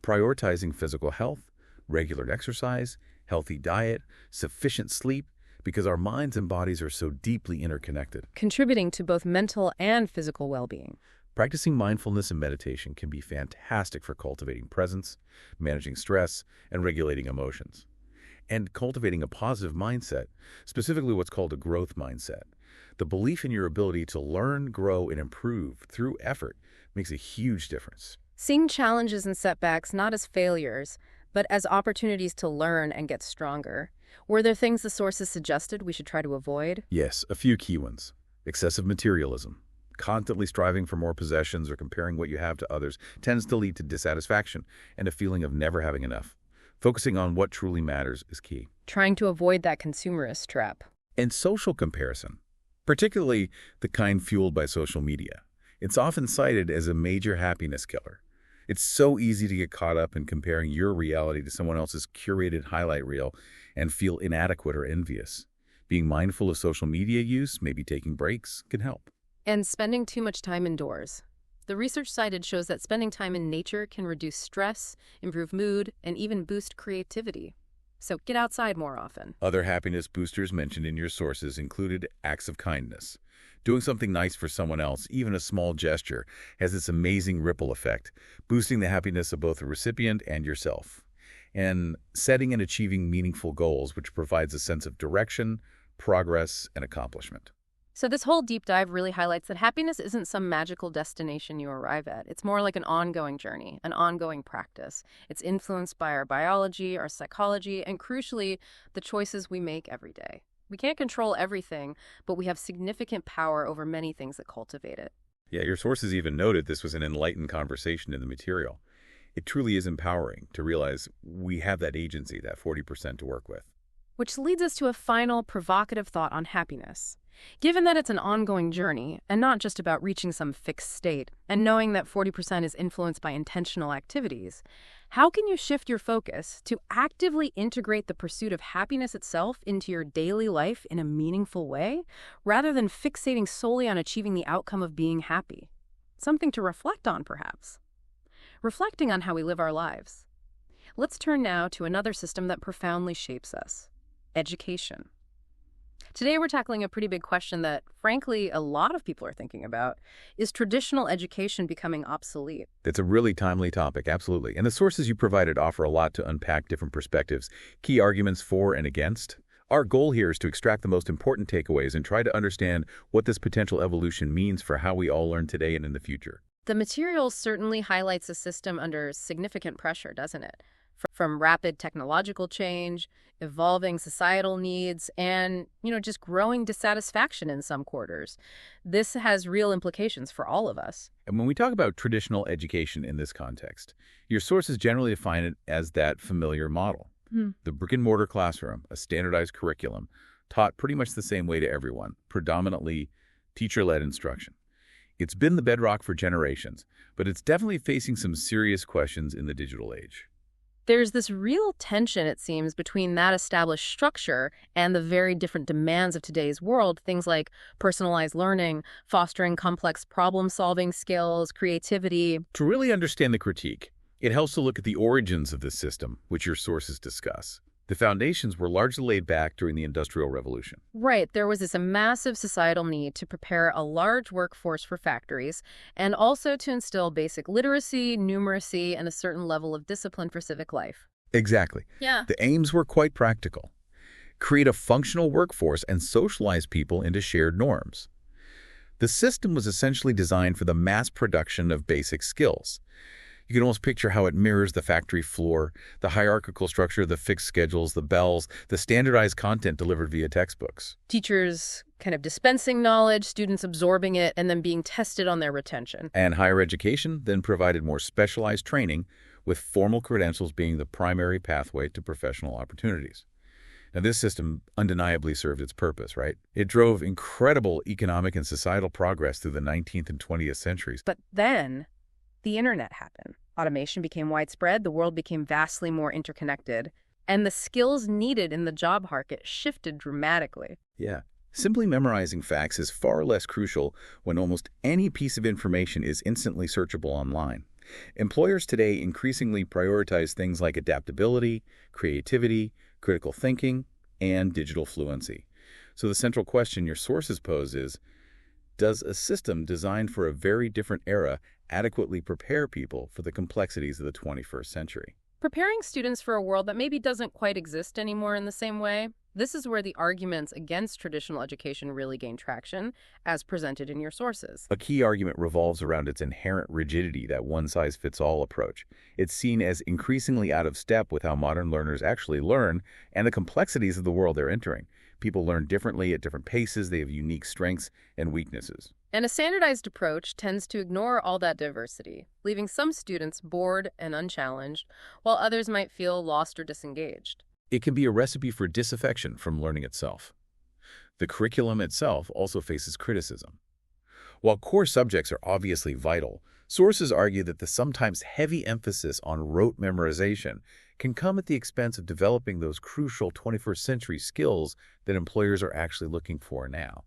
prioritizing physical health, regular exercise, healthy diet, sufficient sleep, because our minds and bodies are so deeply interconnected. Contributing to both mental and physical well-being. Practicing mindfulness and meditation can be fantastic for cultivating presence, managing stress, and regulating emotions. And cultivating a positive mindset, specifically what's called a growth mindset. The belief in your ability to learn, grow, and improve through effort makes a huge difference. Seeing challenges and setbacks not as failures, but as opportunities to learn and get stronger. Were there things the sources suggested we should try to avoid? Yes, a few key ones. Excessive materialism, constantly striving for more possessions or comparing what you have to others, tends to lead to dissatisfaction and a feeling of never having enough. Focusing on what truly matters is key. Trying to avoid that consumerist trap. And social comparison, particularly the kind fueled by social media, it's often cited as a major happiness killer. It's so easy to get caught up in comparing your reality to someone else's curated highlight reel and feel inadequate or envious. Being mindful of social media use, maybe taking breaks, can help. And spending too much time indoors. The research cited shows that spending time in nature can reduce stress, improve mood, and even boost creativity. So get outside more often. Other happiness boosters mentioned in your sources included acts of kindness. Doing something nice for someone else, even a small gesture, has this amazing ripple effect, boosting the happiness of both the recipient and yourself. And setting and achieving meaningful goals, which provides a sense of direction, progress, and accomplishment. So this whole deep dive really highlights that happiness isn't some magical destination you arrive at. It's more like an ongoing journey, an ongoing practice. It's influenced by our biology, our psychology, and crucially, the choices we make every day. We can't control everything, but we have significant power over many things that cultivate it. Yeah, your sources even noted this was an enlightened conversation in the material. It truly is empowering to realize we have that agency, that 40% to work with. Which leads us to a final provocative thought on happiness. Given that it's an ongoing journey, and not just about reaching some fixed state, and knowing that 40% is influenced by intentional activities, how can you shift your focus to actively integrate the pursuit of happiness itself into your daily life in a meaningful way, rather than fixating solely on achieving the outcome of being happy? Something to reflect on, perhaps. Reflecting on how we live our lives. Let's turn now to another system that profoundly shapes us: education. Today we're tackling a pretty big question that, frankly, a lot of people are thinking about. Is traditional education becoming obsolete? It's a really timely topic, absolutely. And the sources you provided offer a lot to unpack different perspectives, key arguments for and against. Our goal here is to extract the most important takeaways and try to understand what this potential evolution means for how we all learn today and in the future. The material certainly highlights a system under significant pressure, doesn't it? From rapid technological change, evolving societal needs, and, just growing dissatisfaction in some quarters. This has real implications for all of us. And when we talk about traditional education in this context, your sources generally define it as that familiar model. The brick-and-mortar classroom, a standardized curriculum, taught pretty much the same way to everyone, predominantly teacher-led instruction. It's been the bedrock for generations, but it's definitely facing some serious questions in the digital age. There's this real tension, it seems, between that established structure and the very different demands of today's world, things like personalized learning, fostering complex problem-solving skills, creativity. To really understand the critique, it helps to look at the origins of this system, which your sources discuss. The foundations were largely laid back during the Industrial Revolution. Right. There was this massive societal need to prepare a large workforce for factories and also to instill basic literacy, numeracy, and a certain level of discipline for civic life. Exactly. Yeah. The aims were quite practical. Create a functional workforce and socialize people into shared norms. The system was essentially designed for the mass production of basic skills. You can almost picture how it mirrors the factory floor, the hierarchical structure, the fixed schedules, the bells, the standardized content delivered via textbooks. Teachers kind of dispensing knowledge, students absorbing it, and then being tested on their retention. And higher education then provided more specialized training, with formal credentials being the primary pathway to professional opportunities. Now, this system undeniably served its purpose, right? It drove incredible economic and societal progress through the 19th and 20th centuries. But then the internet happened. Automation became widespread, the world became vastly more interconnected, and the skills needed in the job market shifted dramatically. Yeah. Simply memorizing facts is far less crucial when almost any piece of information is instantly searchable online. Employers today increasingly prioritize things like adaptability, creativity, critical thinking, and digital fluency. So the central question your sources pose is, does a system designed for a very different era adequately prepare people for the complexities of the 21st century? Preparing students for a world that maybe doesn't quite exist anymore in the same way, this is where the arguments against traditional education really gain traction, as presented in your sources. A key argument revolves around its inherent rigidity, that one-size-fits-all approach. It's seen as increasingly out of step with how modern learners actually learn and the complexities of the world they're entering, People learn differently at different paces. They have unique strengths and weaknesses. And a standardized approach tends to ignore all that diversity, leaving some students bored and unchallenged, while others might feel lost or disengaged. It can be a recipe for disaffection from learning itself. The curriculum itself also faces criticism. While core subjects are obviously vital, sources argue that the sometimes heavy emphasis on rote memorization can come at the expense of developing those crucial 21st century skills that employers are actually looking for now.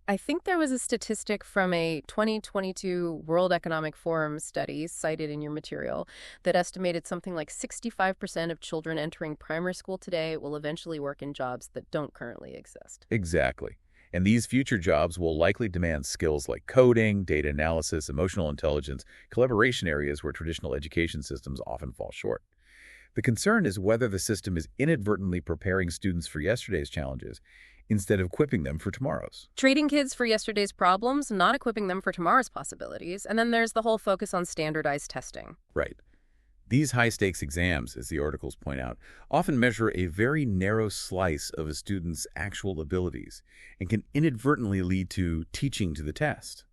I think there was a statistic from a 2022 World Economic Forum study cited in your material that estimated something like 65% of children entering primary school today will eventually work in jobs that don't currently exist. Exactly. And these future jobs will likely demand skills like coding, data analysis, emotional intelligence, collaboration, areas where traditional education systems often fall short. The concern is whether the system is inadvertently preparing students for yesterday's challenges instead of equipping them for tomorrow's. Trading kids for yesterday's problems, not equipping them for tomorrow's possibilities. And then there's the whole focus on standardized testing. Right. These high-stakes exams, as the articles point out, often measure a very narrow slice of a student's actual abilities and can inadvertently lead to teaching to the test.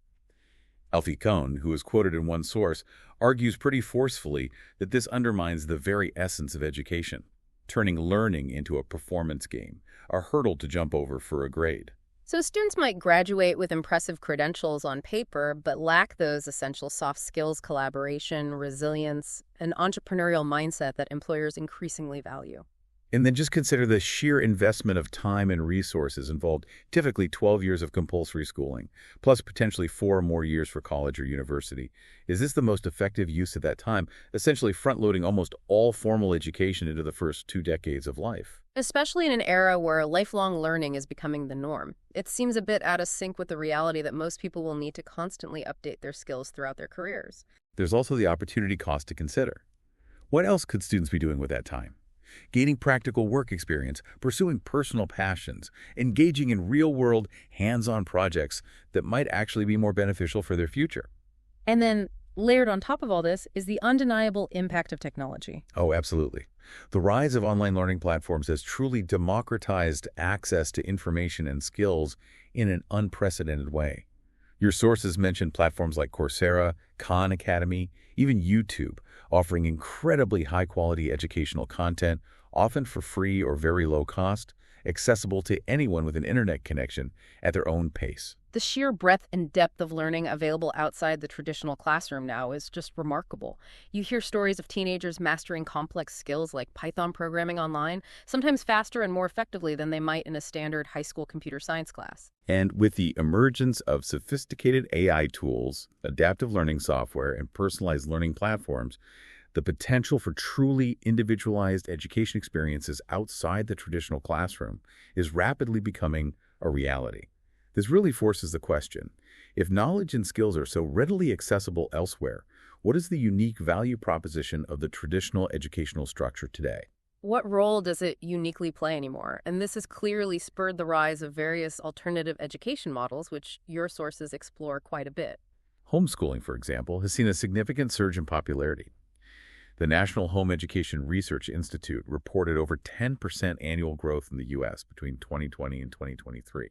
Alfie Kohn, who is quoted in one source, argues pretty forcefully that this undermines the very essence of education, turning learning into a performance game, a hurdle to jump over for a grade. So students might graduate with impressive credentials on paper, but lack those essential soft skills, collaboration, resilience, and entrepreneurial mindset that employers increasingly value. And then just consider the sheer investment of time and resources involved, typically 12 years of compulsory schooling, plus potentially 4 more years for college or university. Is this the most effective use of that time, essentially front-loading almost all formal education into the first 2 decades of life? Especially in an era where lifelong learning is becoming the norm. It seems a bit out of sync with the reality that most people will need to constantly update their skills throughout their careers. There's also the opportunity cost to consider. What else could students be doing with that time? Gaining practical work experience, pursuing personal passions, engaging in real-world, hands-on projects that might actually be more beneficial for their future. And then, layered on top of all this, is the undeniable impact of technology. Oh, absolutely. The rise of online learning platforms has truly democratized access to information and skills in an unprecedented way. Your sources mention platforms like Coursera, Khan Academy, even YouTube, offering incredibly high-quality educational content, often for free or very low cost, accessible to anyone with an internet connection at their own pace. The sheer breadth and depth of learning available outside the traditional classroom now is just remarkable. You hear stories of teenagers mastering complex skills like Python programming online, sometimes faster and more effectively than they might in a standard high school computer science class. And with the emergence of sophisticated AI tools, adaptive learning software, and personalized learning platforms, the potential for truly individualized education experiences outside the traditional classroom is rapidly becoming a reality. This really forces the question, if knowledge and skills are so readily accessible elsewhere, what is the unique value proposition of the traditional educational structure today? What role does it uniquely play anymore? And this has clearly spurred the rise of various alternative education models, which your sources explore quite a bit. Homeschooling, for example, has seen a significant surge in popularity. The National Home Education Research Institute reported over 10% annual growth in the U.S. between 2020 and 2023.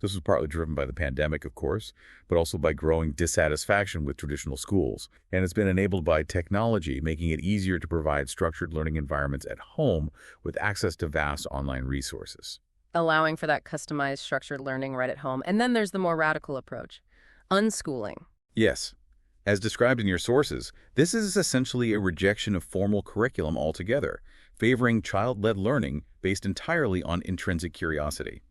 This was partly driven by the pandemic, of course, but also by growing dissatisfaction with traditional schools, and it's been enabled by technology, making it easier to provide structured learning environments at home with access to vast online resources. Allowing for that customized structured learning right at home. And then there's the more radical approach, unschooling. Yes. As described in your sources, this is essentially a rejection of formal curriculum altogether, favoring child-led learning based entirely on intrinsic curiosity.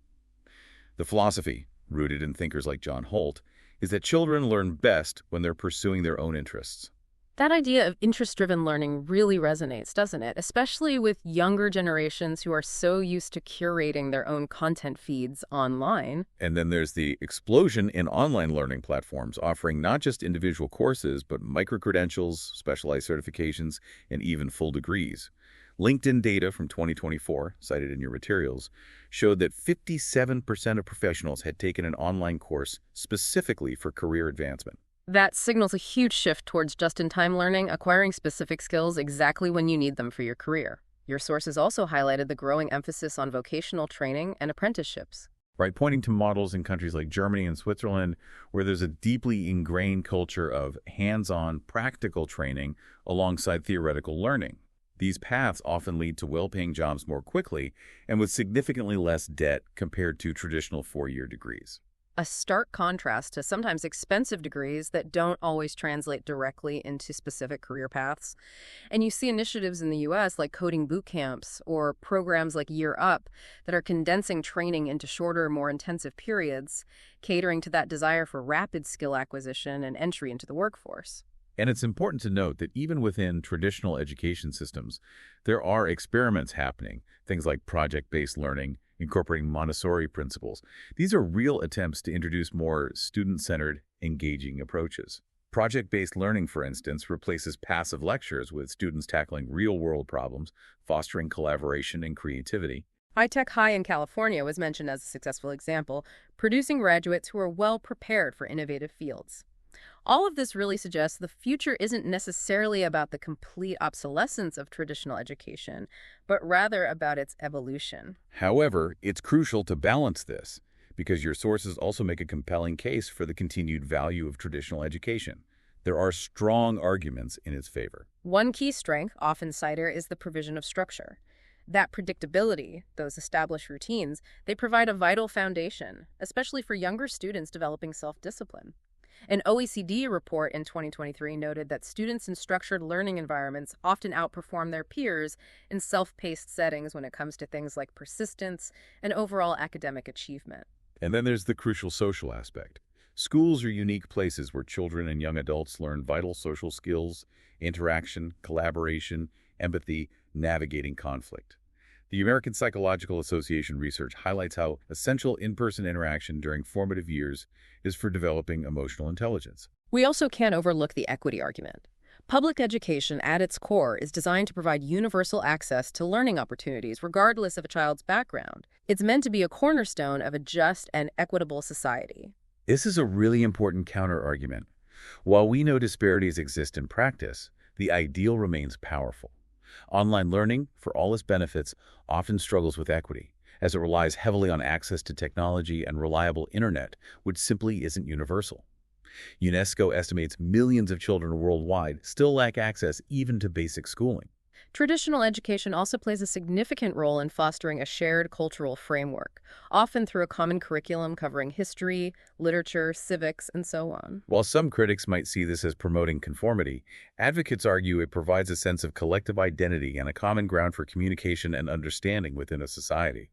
The philosophy, rooted in thinkers like John Holt, is that children learn best when they're pursuing their own interests. That idea of interest-driven learning really resonates, doesn't it? Especially with younger generations who are so used to curating their own content feeds online. And then there's the explosion in online learning platforms offering not just individual courses, but micro-credentials, specialized certifications, and even full degrees. LinkedIn data from 2024, cited in your materials, showed that 57% of professionals had taken an online course specifically for career advancement. That signals a huge shift towards just-in-time learning, acquiring specific skills exactly when you need them for your career. Your sources also highlighted the growing emphasis on vocational training and apprenticeships. Right, pointing to models in countries like Germany and Switzerland, where there's a deeply ingrained culture of hands-on practical training alongside theoretical learning. These paths often lead to well-paying jobs more quickly and with significantly less debt compared to traditional four-year degrees. A stark contrast to sometimes expensive degrees that don't always translate directly into specific career paths. And you see initiatives in the US like coding boot camps or programs like Year Up that are condensing training into shorter, more intensive periods, catering to that desire for rapid skill acquisition and entry into the workforce. And it's important to note that even within traditional education systems, there are experiments happening, things like project-based learning, incorporating Montessori principles. These are real attempts to introduce more student-centered, engaging approaches. Project-based learning, for instance, replaces passive lectures with students tackling real-world problems, fostering collaboration and creativity. iTech High in California was mentioned as a successful example, producing graduates who are well prepared for innovative fields. All of this really suggests the future isn't necessarily about the complete obsolescence of traditional education, but rather about its evolution. However, it's crucial to balance this, because your sources also make a compelling case for the continued value of traditional education. There are strong arguments in its favor. One key strength, often cited, is the provision of structure. That predictability, those established routines, they provide a vital foundation, especially for younger students developing self-discipline. An OECD report in 2023 noted that students in structured learning environments often outperform their peers in self-paced settings when it comes to things like persistence and overall academic achievement. And then there's the crucial social aspect. Schools are unique places where children and young adults learn vital social skills, interaction, collaboration, empathy, navigating conflict. The American Psychological Association research highlights how essential in-person interaction during formative years is for developing emotional intelligence. We also can't overlook the equity argument. Public education, at its core, is designed to provide universal access to learning opportunities regardless of a child's background. It's meant to be a cornerstone of a just and equitable society. This is a really important counter-argument. While we know disparities exist in practice, the ideal remains powerful. Online learning, for all its benefits, often struggles with equity, as it relies heavily on access to technology and reliable internet, which simply isn't universal. UNESCO estimates millions of children worldwide still lack access even to basic schooling. Traditional education also plays a significant role in fostering a shared cultural framework, often through a common curriculum covering history, literature, civics, and so on. While some critics might see this as promoting conformity, advocates argue it provides a sense of collective identity and a common ground for communication and understanding within a society.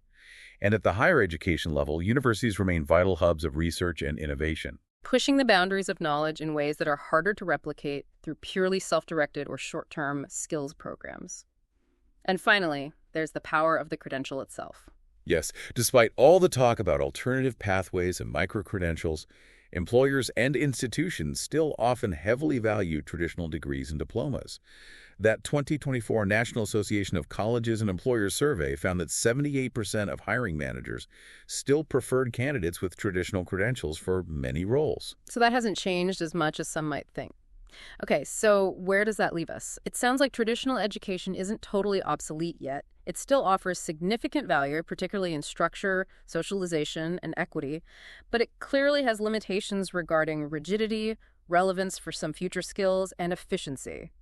And at the higher education level, universities remain vital hubs of research and innovation, Pushing the boundaries of knowledge in ways that are harder to replicate through purely self-directed or short-term skills programs. And finally, there's the power of the credential itself. Yes, despite all the talk about alternative pathways and micro-credentials, employers and institutions still often heavily value traditional degrees and diplomas. That 2024 National Association of Colleges and Employers survey found that 78% of hiring managers still preferred candidates with traditional credentials for many roles. So that hasn't changed as much as some might think. Okay, so where does that leave us? It sounds like traditional education isn't totally obsolete yet. It still offers significant value, particularly in structure, socialization, and equity, but it clearly has limitations regarding rigidity, relevance for some future skills, and efficiency.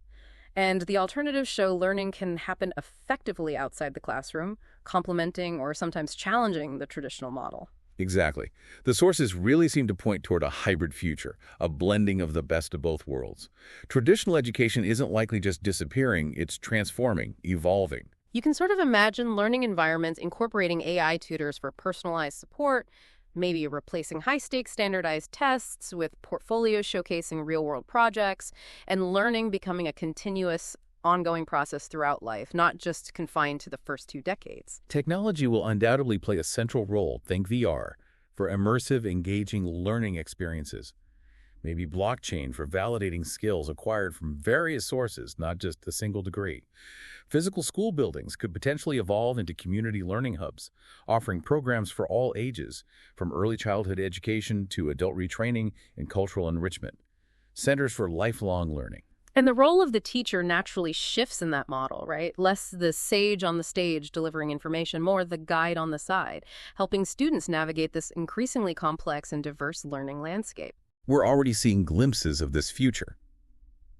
And the alternatives show learning can happen effectively outside the classroom, complementing or sometimes challenging the traditional model. Exactly. The sources really seem to point toward a hybrid future, a blending of the best of both worlds. Traditional education isn't likely just disappearing, it's transforming, evolving. You can sort of imagine learning environments incorporating AI tutors for personalized support, maybe replacing high-stakes standardized tests with portfolios showcasing real-world projects, and learning becoming a continuous, ongoing process throughout life, not just confined to the first 2 decades. Technology will undoubtedly play a central role, think VR, for immersive, engaging learning experiences. Maybe blockchain for validating skills acquired from various sources, not just a single degree. Physical school buildings could potentially evolve into community learning hubs, offering programs for all ages, from early childhood education to adult retraining and cultural enrichment. Centers for lifelong learning. And the role of the teacher naturally shifts in that model, right? Less the sage on the stage delivering information, more the guide on the side, helping students navigate this increasingly complex and diverse learning landscape. We're already seeing glimpses of this future.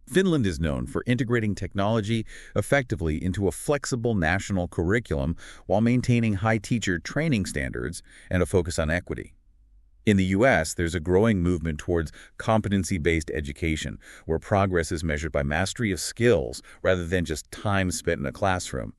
Finland is known for integrating technology effectively into a flexible national curriculum while maintaining high teacher training standards and a focus on equity. In the U.S., there's a growing movement towards competency-based education, where progress is measured by mastery of skills rather than just time spent in a classroom.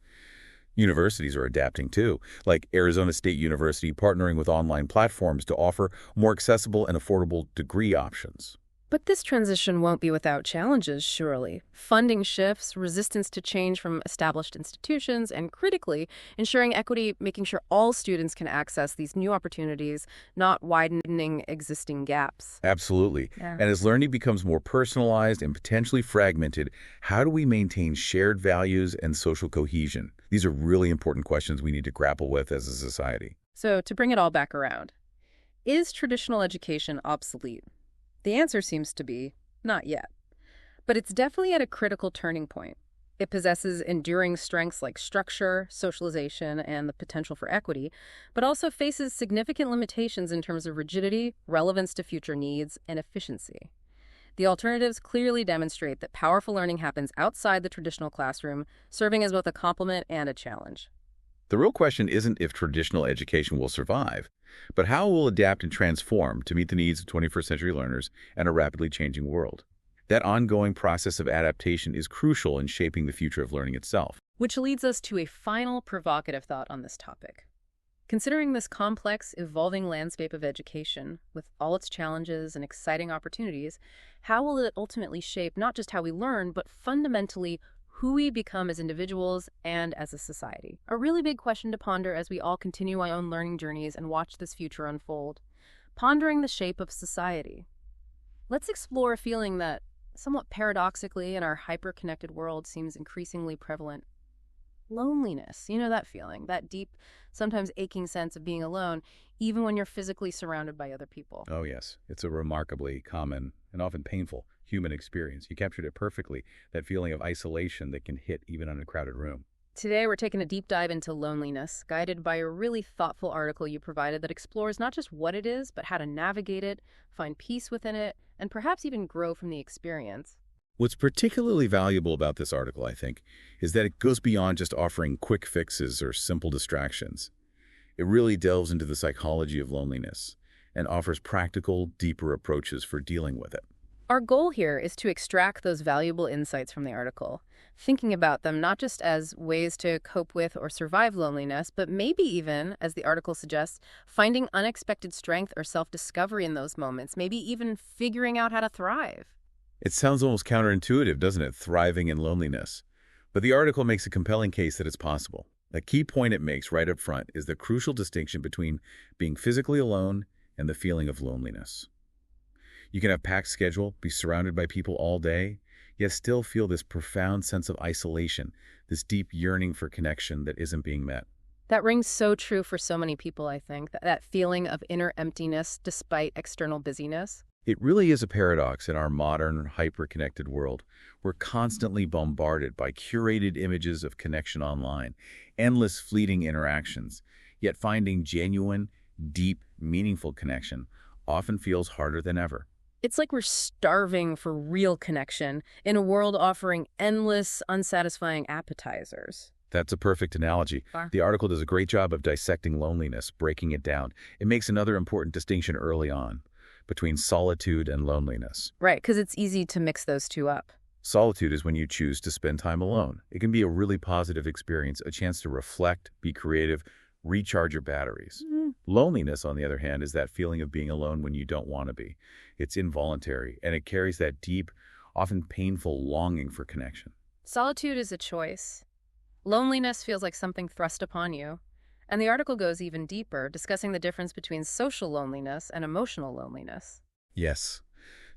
Universities are adapting too, like Arizona State University partnering with online platforms to offer more accessible and affordable degree options. But this transition won't be without challenges, surely. Funding shifts, resistance to change from established institutions, and critically, ensuring equity, making sure all students can access these new opportunities, not widening existing gaps. Absolutely. Yeah. And as learning becomes more personalized and potentially fragmented, how do we maintain shared values and social cohesion? These are really important questions we need to grapple with as a society. So, to bring it all back around, is traditional education obsolete? The answer seems to be not yet. But it's definitely at a critical turning point. It possesses enduring strengths like structure, socialization, and the potential for equity, but also faces significant limitations in terms of rigidity, relevance to future needs, and efficiency. The alternatives clearly demonstrate that powerful learning happens outside the traditional classroom, serving as both a complement and a challenge. The real question isn't if traditional education will survive, but how it will adapt and transform to meet the needs of 21st century learners and a rapidly changing world. That ongoing process of adaptation is crucial in shaping the future of learning itself. Which leads us to a final provocative thought on this topic. Considering this complex, evolving landscape of education, with all its challenges and exciting opportunities, how will it ultimately shape not just how we learn, but fundamentally who we become as individuals and as a society? A really big question to ponder as we all continue our own learning journeys and watch this future unfold. Pondering the shape of society. Let's explore a feeling that, somewhat paradoxically, in our hyper-connected world seems increasingly prevalent. Loneliness. You know that feeling, that deep, sometimes aching sense of being alone, even when you're physically surrounded by other people. Oh yes, it's a remarkably common and often painful human experience. You captured it perfectly, that feeling of isolation that can hit even in a crowded room. Today, we're taking a deep dive into loneliness, guided by a really thoughtful article you provided that explores not just what it is, but how to navigate it, find peace within it, and perhaps even grow from the experience. What's particularly valuable about this article, I think, is that it goes beyond just offering quick fixes or simple distractions. It really delves into the psychology of loneliness and offers practical, deeper approaches for dealing with it. Our goal here is to extract those valuable insights from the article, thinking about them not just as ways to cope with or survive loneliness, but maybe even, as the article suggests, finding unexpected strength or self-discovery in those moments, maybe even figuring out how to thrive. It sounds almost counterintuitive, doesn't it, thriving in loneliness? But the article makes a compelling case that it's possible. A key point it makes right up front is the crucial distinction between being physically alone and the feeling of loneliness. You can have a packed schedule, be surrounded by people all day, yet still feel this profound sense of isolation, this deep yearning for connection that isn't being met. That rings so true for so many people, I think, that feeling of inner emptiness despite external busyness. It really is a paradox in our modern, hyper-connected world. We're constantly bombarded by curated images of connection online, endless fleeting interactions, yet finding genuine, deep, meaningful connection often feels harder than ever. It's like we're starving for real connection in a world offering endless, unsatisfying appetizers. That's a perfect analogy. The article does a great job of dissecting loneliness, breaking it down. It makes another important distinction early on between solitude and loneliness. Right, because it's easy to mix those two up. Solitude is when you choose to spend time alone. It can be a really positive experience, a chance to reflect, be creative, recharge your batteries. Loneliness, on the other hand, is that feeling of being alone when you don't want to be. It's involuntary, and it carries that deep, often painful longing for connection. Solitude is a choice. Loneliness feels like something thrust upon you. And the article goes even deeper, discussing the difference between social loneliness and emotional loneliness. Yes.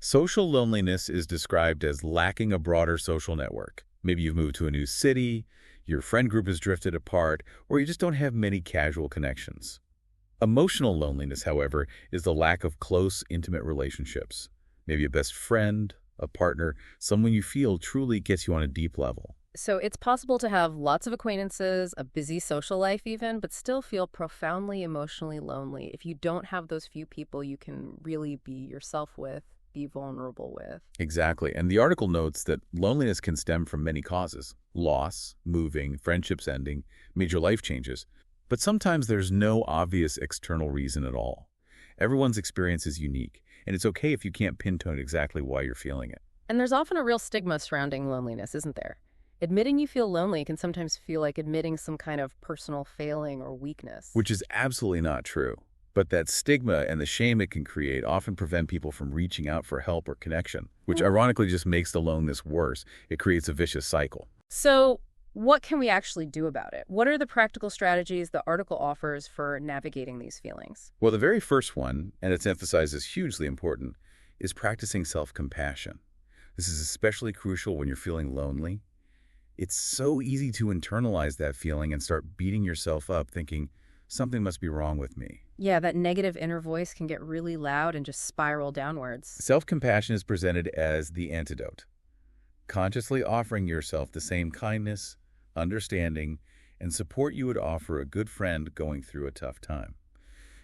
Social loneliness is described as lacking a broader social network. Maybe you've moved to a new city, your friend group has drifted apart, or you just don't have many casual connections. Emotional loneliness, however, is the lack of close, intimate relationships. Maybe a best friend, a partner, someone you feel truly gets you on a deep level. So it's possible to have lots of acquaintances, a busy social life even, but still feel profoundly emotionally lonely if you don't have those few people you can really be yourself with, be vulnerable with. Exactly. And the article notes that loneliness can stem from many causes: loss, moving, friendships ending, major life changes. But sometimes there's no obvious external reason at all. Everyone's experience is unique, and it's okay if you can't pinpoint exactly why you're feeling it. And there's often a real stigma surrounding loneliness, isn't there? Admitting you feel lonely can sometimes feel like admitting some kind of personal failing or weakness. Which is absolutely not true. But that stigma and the shame it can create often prevent people from reaching out for help or connection, which ironically just makes the loneliness worse. It creates a vicious cycle. So, what can we actually do about it? What are the practical strategies the article offers for navigating these feelings? Well, the very first one, and it's emphasized as hugely important, is practicing self-compassion. This is especially crucial when you're feeling lonely. It's so easy to internalize that feeling and start beating yourself up thinking, something must be wrong with me. Yeah, that negative inner voice can get really loud and just spiral downwards. Self-compassion is presented as the antidote, consciously offering yourself the same kindness, understanding, and support you would offer a good friend going through a tough time.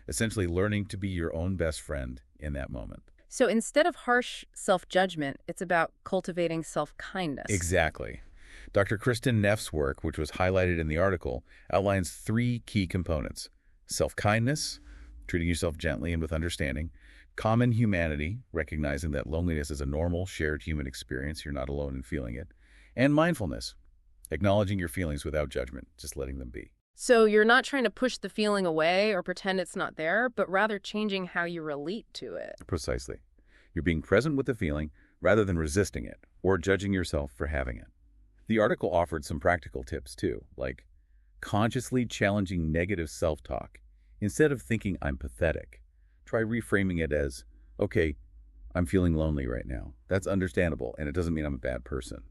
Essentially learning to be your own best friend in that moment. So instead of harsh self-judgment, it's about cultivating self-kindness. Exactly. Dr. Kristen Neff's work, which was highlighted in the article, outlines 3 key components: self-kindness, treating yourself gently and with understanding; common humanity, recognizing that loneliness is a normal, shared human experience, you're not alone in feeling it; and mindfulness, acknowledging your feelings without judgment, just letting them be. So you're not trying to push the feeling away or pretend it's not there, but rather changing how you relate to it. Precisely. You're being present with the feeling rather than resisting it or judging yourself for having it. The article offered some practical tips too, like consciously challenging negative self-talk. Instead of thinking I'm pathetic, try reframing it as, okay, I'm feeling lonely right now. That's understandable, and it doesn't mean I'm a bad person.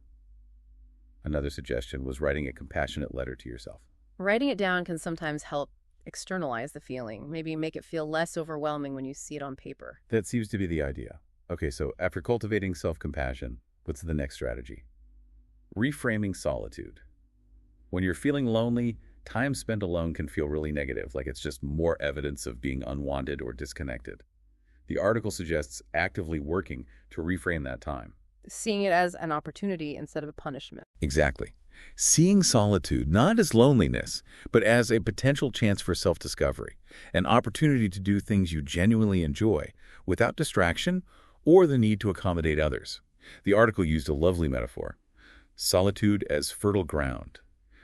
Another suggestion was writing a compassionate letter to yourself. Writing it down can sometimes help externalize the feeling, maybe make it feel less overwhelming when you see it on paper. That seems to be the idea. Okay, so after cultivating self-compassion, what's the next strategy? Reframing solitude. When you're feeling lonely, time spent alone can feel really negative, like it's just more evidence of being unwanted or disconnected. The article suggests actively working to reframe that time. Seeing it as an opportunity instead of a punishment. Exactly. Seeing solitude not as loneliness, but as a potential chance for self-discovery, an opportunity to do things you genuinely enjoy without distraction or the need to accommodate others. The article used a lovely metaphor: solitude as fertile ground,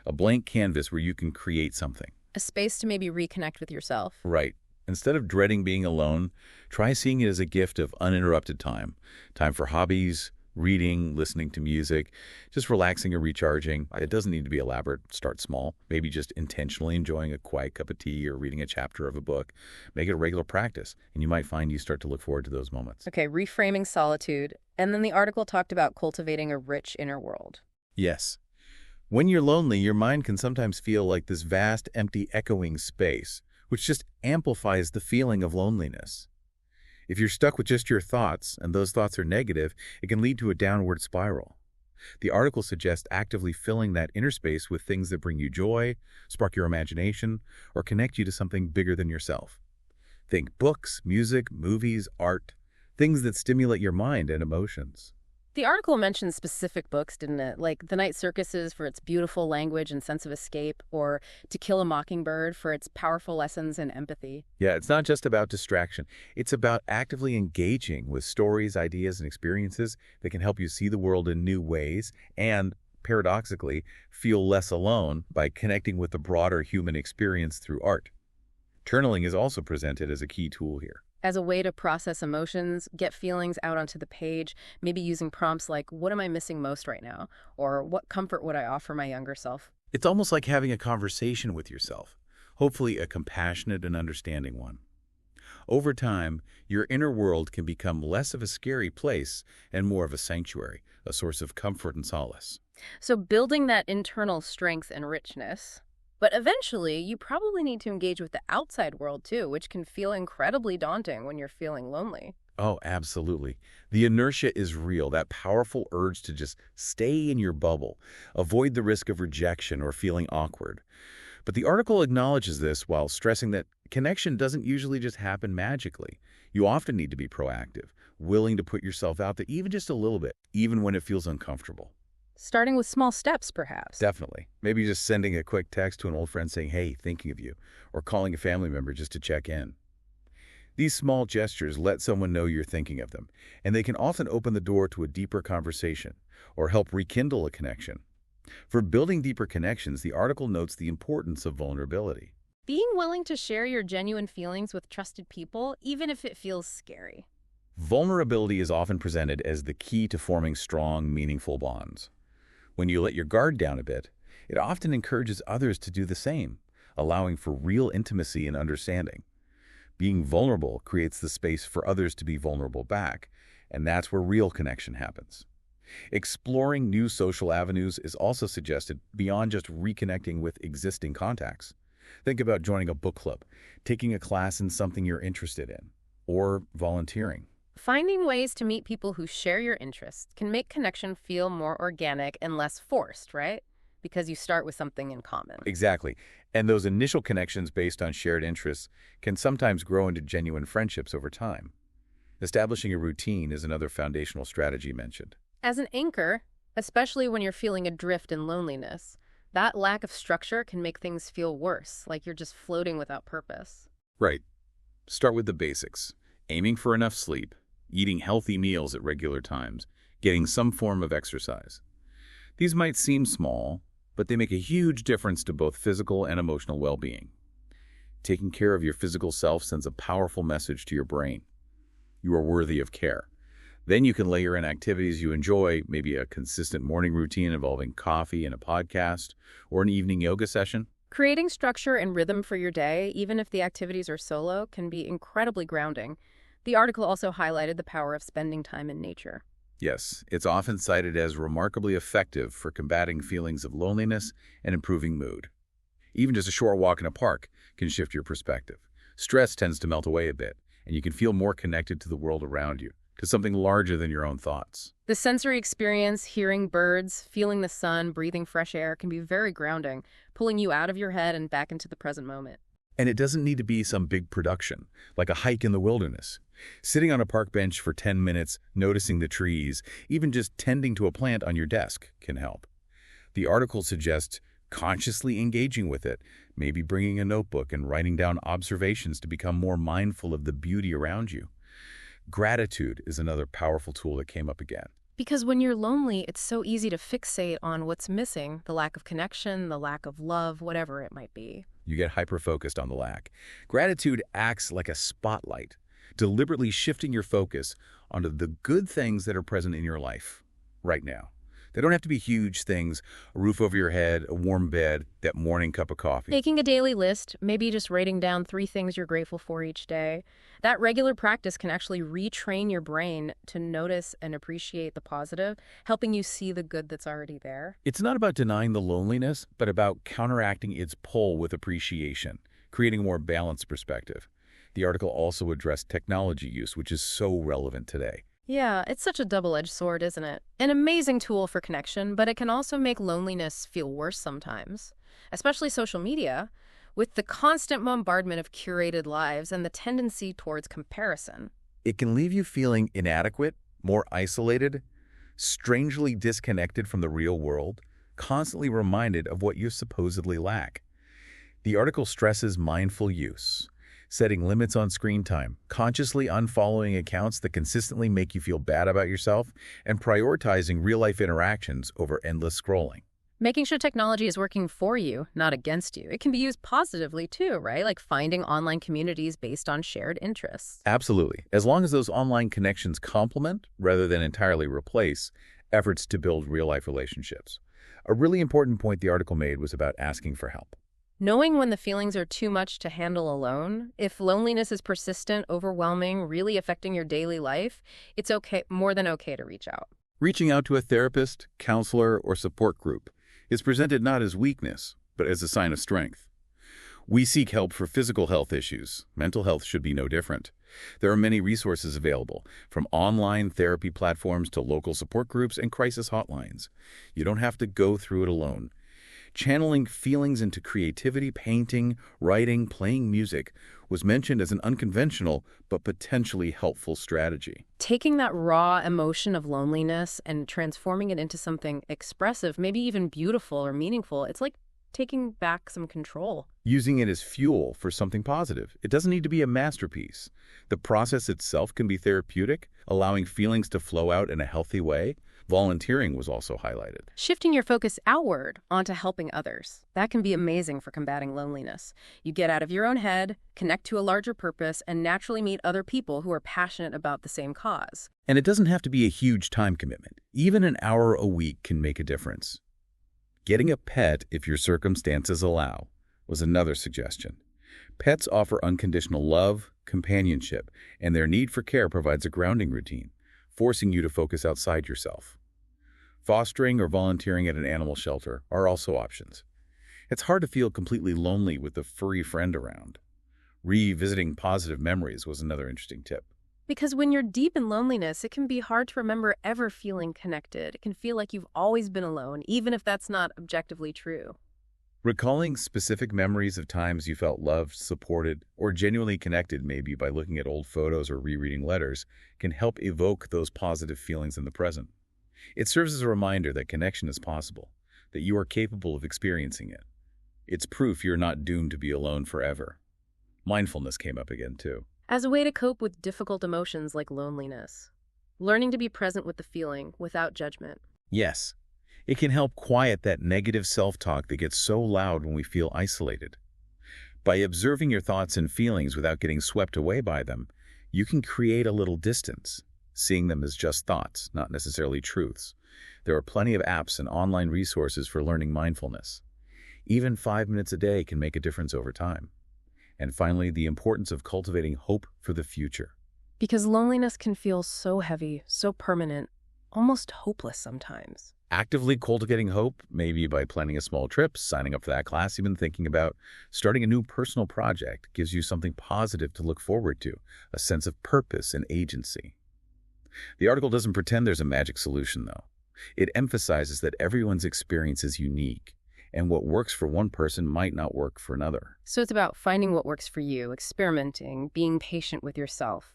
a blank canvas where you can create something. A space to maybe reconnect with yourself. Right. Instead of dreading being alone, try seeing it as a gift of uninterrupted time. Time for hobbies, reading, listening to music, just relaxing or recharging. It doesn't need to be elaborate. Start small. Maybe just intentionally enjoying a quiet cup of tea or reading a chapter of a book. Make it a regular practice, and you might find you start to look forward to those moments. Okay, reframing solitude. And then the article talked about cultivating a rich inner world. Yes. When you're lonely, your mind can sometimes feel like this vast, empty, echoing space, which just amplifies the feeling of loneliness. If you're stuck with just your thoughts, and those thoughts are negative, it can lead to a downward spiral. The article suggests actively filling that inner space with things that bring you joy, spark your imagination, or connect you to something bigger than yourself. Think books, music, movies, art, things that stimulate your mind and emotions. The article mentioned specific books, didn't it? Like The Night Circuses for its beautiful language and sense of escape, or To Kill a Mockingbird for its powerful lessons in empathy. Yeah, it's not just about distraction. It's about actively engaging with stories, ideas, and experiences that can help you see the world in new ways and, paradoxically, feel less alone by connecting with the broader human experience through art. Journaling is also presented as a key tool here. As a way to process emotions, get feelings out onto the page, maybe using prompts like, what am I missing most right now? Or what comfort would I offer my younger self? It's almost like having a conversation with yourself, hopefully a compassionate and understanding one. Over time, your inner world can become less of a scary place and more of a sanctuary, a source of comfort and solace. So building that internal strength and richness. But eventually, you probably need to engage with the outside world too, which can feel incredibly daunting when you're feeling lonely. Oh, absolutely. The inertia is real, that powerful urge to just stay in your bubble, avoid the risk of rejection or feeling awkward. But the article acknowledges this while stressing that connection doesn't usually just happen magically. You often need to be proactive, willing to put yourself out there even just a little bit, even when it feels uncomfortable. Starting with small steps, perhaps. Definitely. Maybe just sending a quick text to an old friend saying, hey, thinking of you, or calling a family member just to check in. These small gestures let someone know you're thinking of them, and they can often open the door to a deeper conversation or help rekindle a connection. For building deeper connections, the article notes the importance of vulnerability. Being willing to share your genuine feelings with trusted people, even if it feels scary. Vulnerability is often presented as the key to forming strong, meaningful bonds. When you let your guard down a bit, it often encourages others to do the same, allowing for real intimacy and understanding. Being vulnerable creates the space for others to be vulnerable back, and that's where real connection happens. Exploring new social avenues is also suggested beyond just reconnecting with existing contacts. Think about joining a book club, taking a class in something you're interested in, or volunteering. Finding ways to meet people who share your interests can make connection feel more organic and less forced, right? Because you start with something in common. Exactly. And those initial connections based on shared interests can sometimes grow into genuine friendships over time. Establishing a routine is another foundational strategy mentioned. As an anchor, especially when you're feeling adrift in loneliness, that lack of structure can make things feel worse, like you're just floating without purpose. Right. Start with the basics. Aiming for enough sleep, eating healthy meals at regular times, getting some form of exercise. These might seem small, but they make a huge difference to both physical and emotional well-being. Taking care of your physical self sends a powerful message to your brain. You are worthy of care. Then you can layer in activities you enjoy, maybe a consistent morning routine involving coffee and a podcast, or an evening yoga session. Creating structure and rhythm for your day, even if the activities are solo, can be incredibly grounding. The article also highlighted the power of spending time in nature. Yes, it's often cited as remarkably effective for combating feelings of loneliness and improving mood. Even just a short walk in a park can shift your perspective. Stress tends to melt away a bit, and you can feel more connected to the world around you, to something larger than your own thoughts. The sensory experience, hearing birds, feeling the sun, breathing fresh air, can be very grounding, pulling you out of your head and back into the present moment. And it doesn't need to be some big production, like a hike in the wilderness. Sitting on a park bench for 10 minutes, noticing the trees, even just tending to a plant on your desk can help. The article suggests consciously engaging with it, maybe bringing a notebook and writing down observations to become more mindful of the beauty around you. Gratitude is another powerful tool that came up again. Because when you're lonely, it's so easy to fixate on what's missing, the lack of connection, the lack of love, whatever it might be. You get hyper-focused on the lack. Gratitude acts like a spotlight, deliberately shifting your focus onto the good things that are present in your life right now. They don't have to be huge things, a roof over your head, a warm bed, that morning cup of coffee. Making a daily list, maybe just writing down 3 things you're grateful for each day. That regular practice can actually retrain your brain to notice and appreciate the positive, helping you see the good that's already there. It's not about denying the loneliness, but about counteracting its pull with appreciation, creating a more balanced perspective. The article also addressed technology use, which is so relevant today. Yeah, it's such a double-edged sword, isn't it? An amazing tool for connection, but it can also make loneliness feel worse sometimes, especially social media, with the constant bombardment of curated lives and the tendency towards comparison. It can leave you feeling inadequate, more isolated, strangely disconnected from the real world, constantly reminded of what you supposedly lack. The article stresses mindful use, setting limits on screen time, consciously unfollowing accounts that consistently make you feel bad about yourself, and prioritizing real-life interactions over endless scrolling. Making sure technology is working for you, not against you. It can be used positively too, right? Like finding online communities based on shared interests. Absolutely. As long as those online connections complement, rather than entirely replace, efforts to build real-life relationships. A really important point the article made was about asking for help. Knowing when the feelings are too much to handle alone, if loneliness is persistent, overwhelming, really affecting your daily life, it's okay, more than okay to reach out. Reaching out to a therapist, counselor, or support group is presented not as weakness, but as a sign of strength. We seek help for physical health issues. Mental health should be no different. There are many resources available, from online therapy platforms to local support groups and crisis hotlines. You don't have to go through it alone. Channeling feelings into creativity, painting, writing, playing music was mentioned as an unconventional but potentially helpful strategy. Taking that raw emotion of loneliness and transforming it into something expressive, maybe even beautiful or meaningful, it's like taking back some control. Using it as fuel for something positive. It doesn't need to be a masterpiece. The process itself can be therapeutic, allowing feelings to flow out in a healthy way. Volunteering was also highlighted. Shifting your focus outward onto helping others. That can be amazing for combating loneliness. You get out of your own head, connect to a larger purpose, and naturally meet other people who are passionate about the same cause. And it doesn't have to be a huge time commitment. Even an hour a week can make a difference. Getting a pet, if your circumstances allow, was another suggestion. Pets offer unconditional love, companionship, and their need for care provides a grounding routine, forcing you to focus outside yourself. Fostering or volunteering at an animal shelter are also options. It's hard to feel completely lonely with a furry friend around. Revisiting positive memories was another interesting tip. Because when you're deep in loneliness, it can be hard to remember ever feeling connected. It can feel like you've always been alone, even if that's not objectively true. Recalling specific memories of times you felt loved, supported, or genuinely connected, maybe by looking at old photos or rereading letters, can help evoke those positive feelings in the present. It serves as a reminder that connection is possible, that you are capable of experiencing it. It's proof you're not doomed to be alone forever. Mindfulness came up again, too. As a way to cope with difficult emotions like loneliness. Learning to be present with the feeling without judgment. Yes, it can help quiet that negative self-talk that gets so loud when we feel isolated. By observing your thoughts and feelings without getting swept away by them, you can create a little distance, seeing them as just thoughts, not necessarily truths. There are plenty of apps and online resources for learning mindfulness. Even 5 minutes a day can make a difference over time. And finally, the importance of cultivating hope for the future. Because loneliness can feel so heavy, so permanent, almost hopeless sometimes. Actively cultivating hope, maybe by planning a small trip, signing up for that class, even thinking about starting a new personal project, gives you something positive to look forward to, a sense of purpose and agency. The article doesn't pretend there's a magic solution, though. It emphasizes that everyone's experience is unique, and what works for one person might not work for another. So it's about finding what works for you, experimenting, being patient with yourself.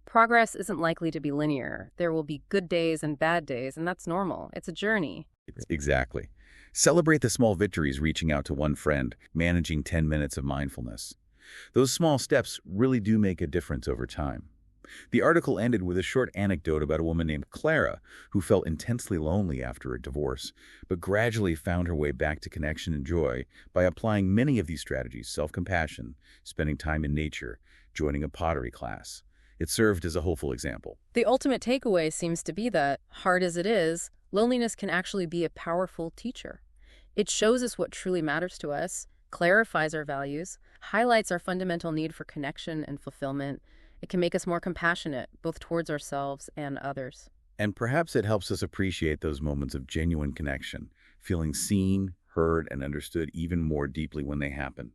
Progress isn't likely to be linear. There will be good days and bad days, and that's normal. It's a journey. Exactly. Celebrate the small victories, reaching out to one friend, managing 10 minutes of mindfulness. Those small steps really do make a difference over time. The article ended with a short anecdote about a woman named Clara who felt intensely lonely after a divorce, but gradually found her way back to connection and joy by applying many of these strategies: self-compassion, spending time in nature, joining a pottery class. It served as a hopeful example. The ultimate takeaway seems to be that, hard as it is, loneliness can actually be a powerful teacher. It shows us what truly matters to us, clarifies our values, highlights our fundamental need for connection and fulfillment. It can make us more compassionate, both towards ourselves and others. And perhaps it helps us appreciate those moments of genuine connection, feeling seen, heard, and understood even more deeply when they happen.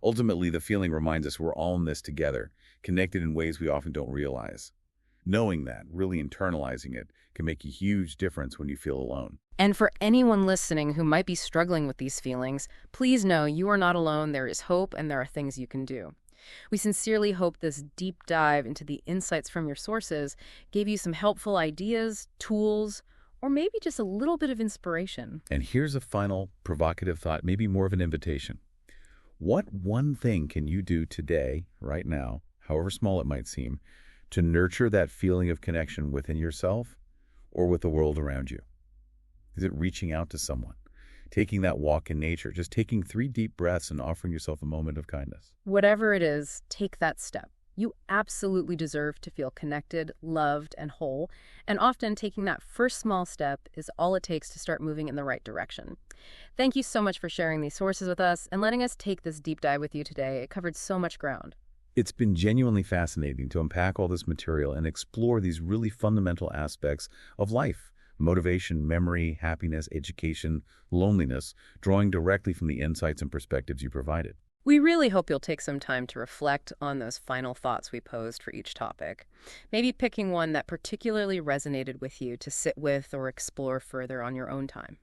Ultimately, the feeling reminds us we're all in this together, connected in ways we often don't realize. Knowing that, really internalizing it, can make a huge difference when you feel alone. And for anyone listening who might be struggling with these feelings, please know you are not alone. There is hope, and there are things you can do. We sincerely hope this deep dive into the insights from your sources gave you some helpful ideas, tools, or maybe just a little bit of inspiration. And here's a final provocative thought, maybe more of an invitation. What one thing can you do today, right now, however small it might seem, to nurture that feeling of connection within yourself or with the world around you? Is it reaching out to someone? Taking that walk in nature, just taking 3 deep breaths and offering yourself a moment of kindness? Whatever it is, take that step. You absolutely deserve to feel connected, loved, and whole, and often taking that first small step is all it takes to start moving in the right direction. Thank you so much for sharing these sources with us and letting us take this deep dive with you today. It covered so much ground. It's been genuinely fascinating to unpack all this material and explore these really fundamental aspects of life: motivation, memory, happiness, education, loneliness, drawing directly from the insights and perspectives you provided. We really hope you'll take some time to reflect on those final thoughts we posed for each topic. Maybe picking one that particularly resonated with you to sit with or explore further on your own time.